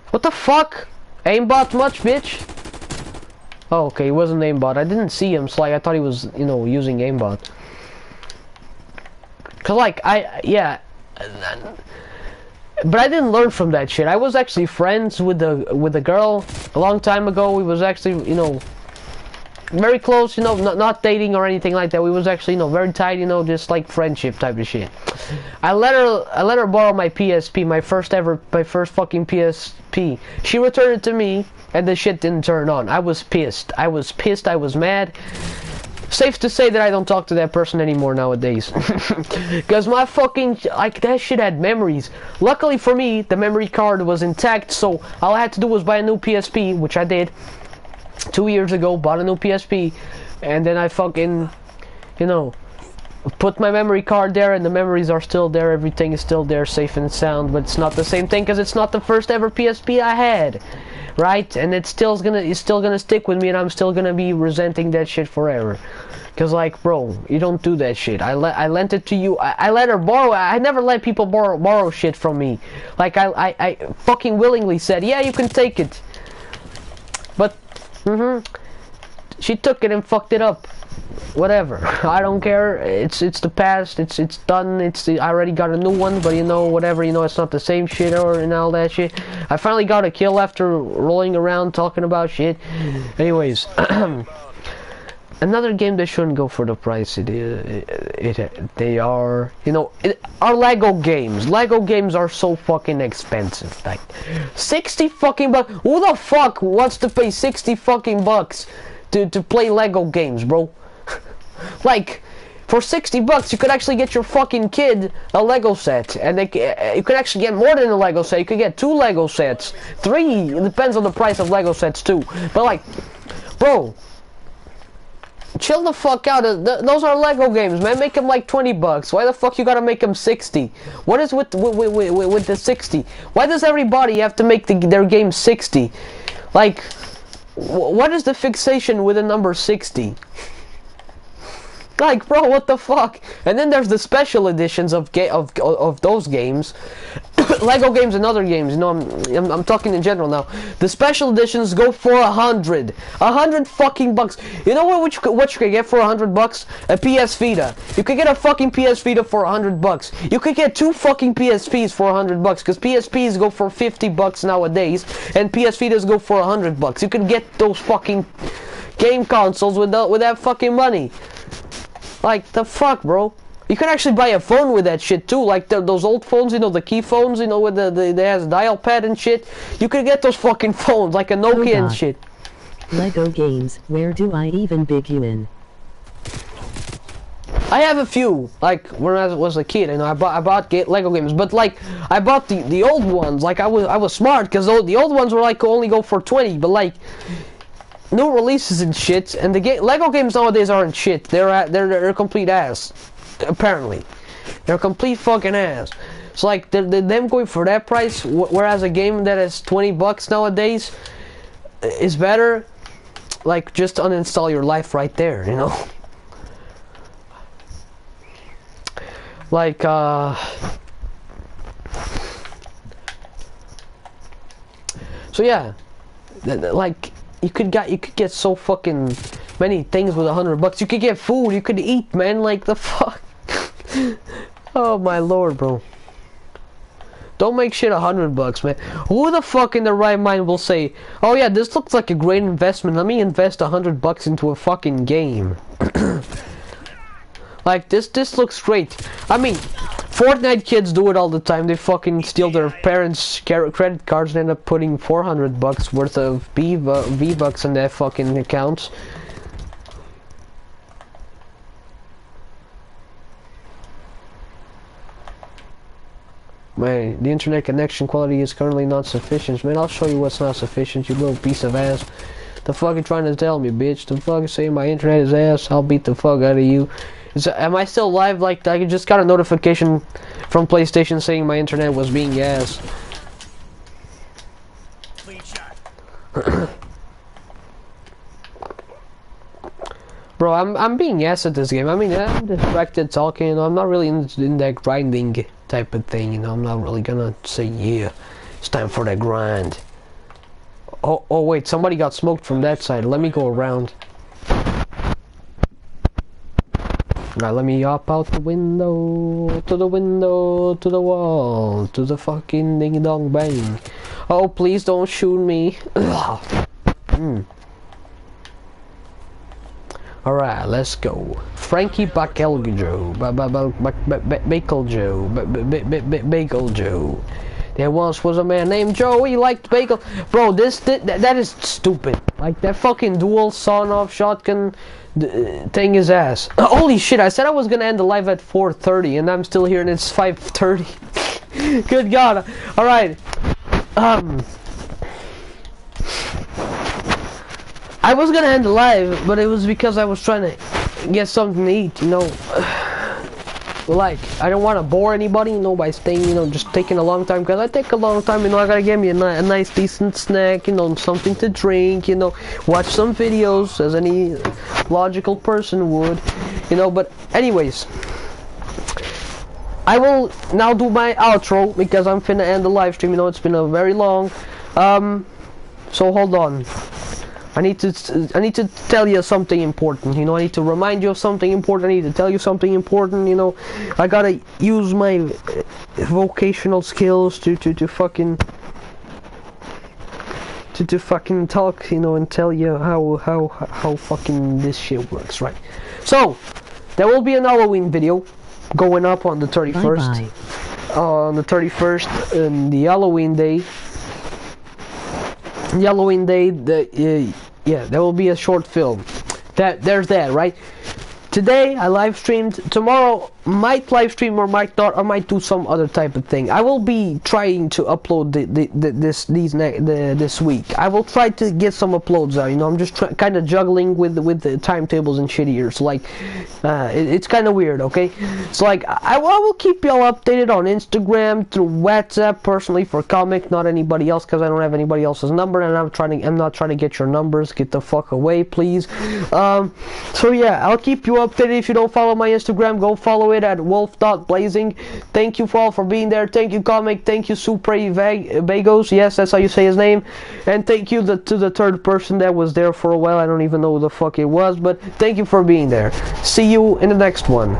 What the fuck? Aimbot much, bitch? Oh, okay, he wasn't aimbot. I didn't see him, so, like, I thought he was, you know, using aimbot. Cause, like, yeah. But I didn't learn from that shit. I was actually friends with the girl a long time ago. We was actually, you know, very close, you know, not dating or anything like that. We was actually, you know, very tight, you know, just like friendship type of shit. I let her borrow my PSP, my first fucking PSP. She returned it to me, and the shit didn't turn on. I was pissed. I was mad. Safe to say that I don't talk to that person anymore nowadays. Because my fucking, like, that shit had memories. Luckily for me, the memory card was intact, so all I had to do was buy a new PSP, which I did 2 years ago, bought a new PSP, and then I fucking, you know, put my memory card there, and the memories are still there, everything is still there, safe and sound, but it's not the same thing, because it's not the first ever PSP I had. Right, and it's still gonna stick with me, and I'm still gonna be resenting that shit forever. Cause like, bro, you don't do that shit. I lent it to you. I let her borrow. I never let people borrow shit from me. Like I fucking willingly said, yeah, you can take it. But she took it and fucked it up. Whatever. I don't care. It's the past. It's done. I already got a new one, but you know, whatever, you know, it's not the same shit and all that shit. I finally got a kill after rolling around talking about shit. Anyways, another game that shouldn't go for the price they are, you know, are Lego games. Lego games are so fucking expensive. Like 60 fucking bucks. Who the fuck wants to pay 60 fucking bucks to play Lego games, bro? Like, for 60 bucks, you could actually get your fucking kid a Lego set, and you could actually get more than a Lego set. You could get 2 Lego sets, 3. It depends on the price of Lego sets too. But like, bro, chill the fuck out. Those are Lego games, man. Make them like 20 bucks. Why the fuck you gotta make them 60? What is with the 60? Why does everybody have to make their game 60? Like, what is the fixation with the number 60? Like, bro, what the fuck? And then there's the special editions of those games, Lego games and other games. You know, I'm talking in general now. The special editions go for 100 fucking bucks. You know what you could get for 100 bucks? A PS Vita. You could get a fucking PS Vita for 100 bucks. You could get 2 fucking PSPs for 100 bucks, because PSPs go for 50 bucks nowadays, and PS Vitas go for 100 bucks. You could get those fucking game consoles with that fucking money. Like, the fuck, bro? You can actually buy a phone with that shit too, like those old phones, you know, the key phones, you know, with they has dial pad and shit. You could get those fucking phones, like a Nokia and shit. Lego games, where do I even begin? I have a few, like when I was a kid, and I bought Lego games, but like I bought the old ones. Like I was smart, because the old ones were like only go for 20, but like new releases and shit, and Lego games nowadays aren't shit. They're complete ass. Apparently, they're complete fucking ass. So like them going for that price, whereas a game that is 20 bucks nowadays is better. Like, just uninstall your life right there, you know. Like so yeah, like. You could get so fucking many things with 100 bucks. You could get food. You could eat, man. Like, the fuck. Oh my lord, bro. Don't make shit 100 bucks, man. Who the fuck in their right mind will say, "Oh yeah, this looks like a great investment. Let me invest 100 bucks into a fucking game." Like, this looks great. I mean, Fortnite kids do it all the time. They fucking steal their parents' credit cards and end up putting 400 bucks worth of V-Bucks in their fucking accounts. Man, the internet connection quality is currently not sufficient. Man, I'll show you what's not sufficient, you little piece of ass. The fuck you trying to tell me, bitch? The fuck you saying my internet is ass? I'll beat the fuck out of you. Am I still live? Like, I just got a notification from PlayStation saying my internet was being ass. Bro, I'm being ass at this game. I mean, I'm distracted talking, you know, I'm not really in that grinding type of thing, you know. I'm not really gonna say, yeah, it's time for that grind. Oh wait, somebody got smoked from that side. Let me go around. Now let me hop out the window, to the wall, to the fucking ding dong bang. Oh, please don't shoot me. Alright, let's go. Frankie Bakeljo. Bagel Joe. There once was a man named Joe, he liked bagel. Bro, that is stupid. Like, that fucking dual sawn-off shotgun thing is ass. Holy shit, I said I was gonna end the live at 4:30, and I'm still here, and it's 5:30. Good God. Alright. I was gonna end the live, but it was because I was trying to get something to eat, you know. Like, I don't want to bore anybody, you know, by staying, you know, just taking a long time, because I take a long time, you know. I gotta get me a nice, decent snack, you know, something to drink, you know, watch some videos, as any logical person would, you know. But anyways, I will now do my outro, because I'm finna end the live stream, you know. It's been a very long, so hold on. I need to tell you something important, you know. I need to remind you of something important. I need to tell you something important, you know. I gotta use my vocational skills to fucking talk, you know, and tell you how fucking this shit works, right? So there will be an Halloween video going up on the 31st. Bye-bye. On the 31st, the Halloween day. Yeah, there will be a short film. There's that, right? Today I live streamed. Tomorrow might live stream or might not. I might do some other type of thing. I will be trying to upload this week. I will try to get some uploads out. You know, I'm just kind of juggling with the timetables and shit here. So like, it's kind of weird. Okay, so like I will keep y'all updated on Instagram, through WhatsApp, personally for comic, not anybody else, because I don't have anybody else's number, and I'm not trying to get your numbers. Get the fuck away, please. So yeah, I'll keep you updated. If you don't follow my Instagram, go follow it at wolf.blazing. Thank you all for being there. Thank you, comic. Thank you, Supre Bagos. Yes, that's how you say his name. And thank you to the third person that was there for a while. I don't even know who the fuck it was, but thank you for being there. See you in the next one.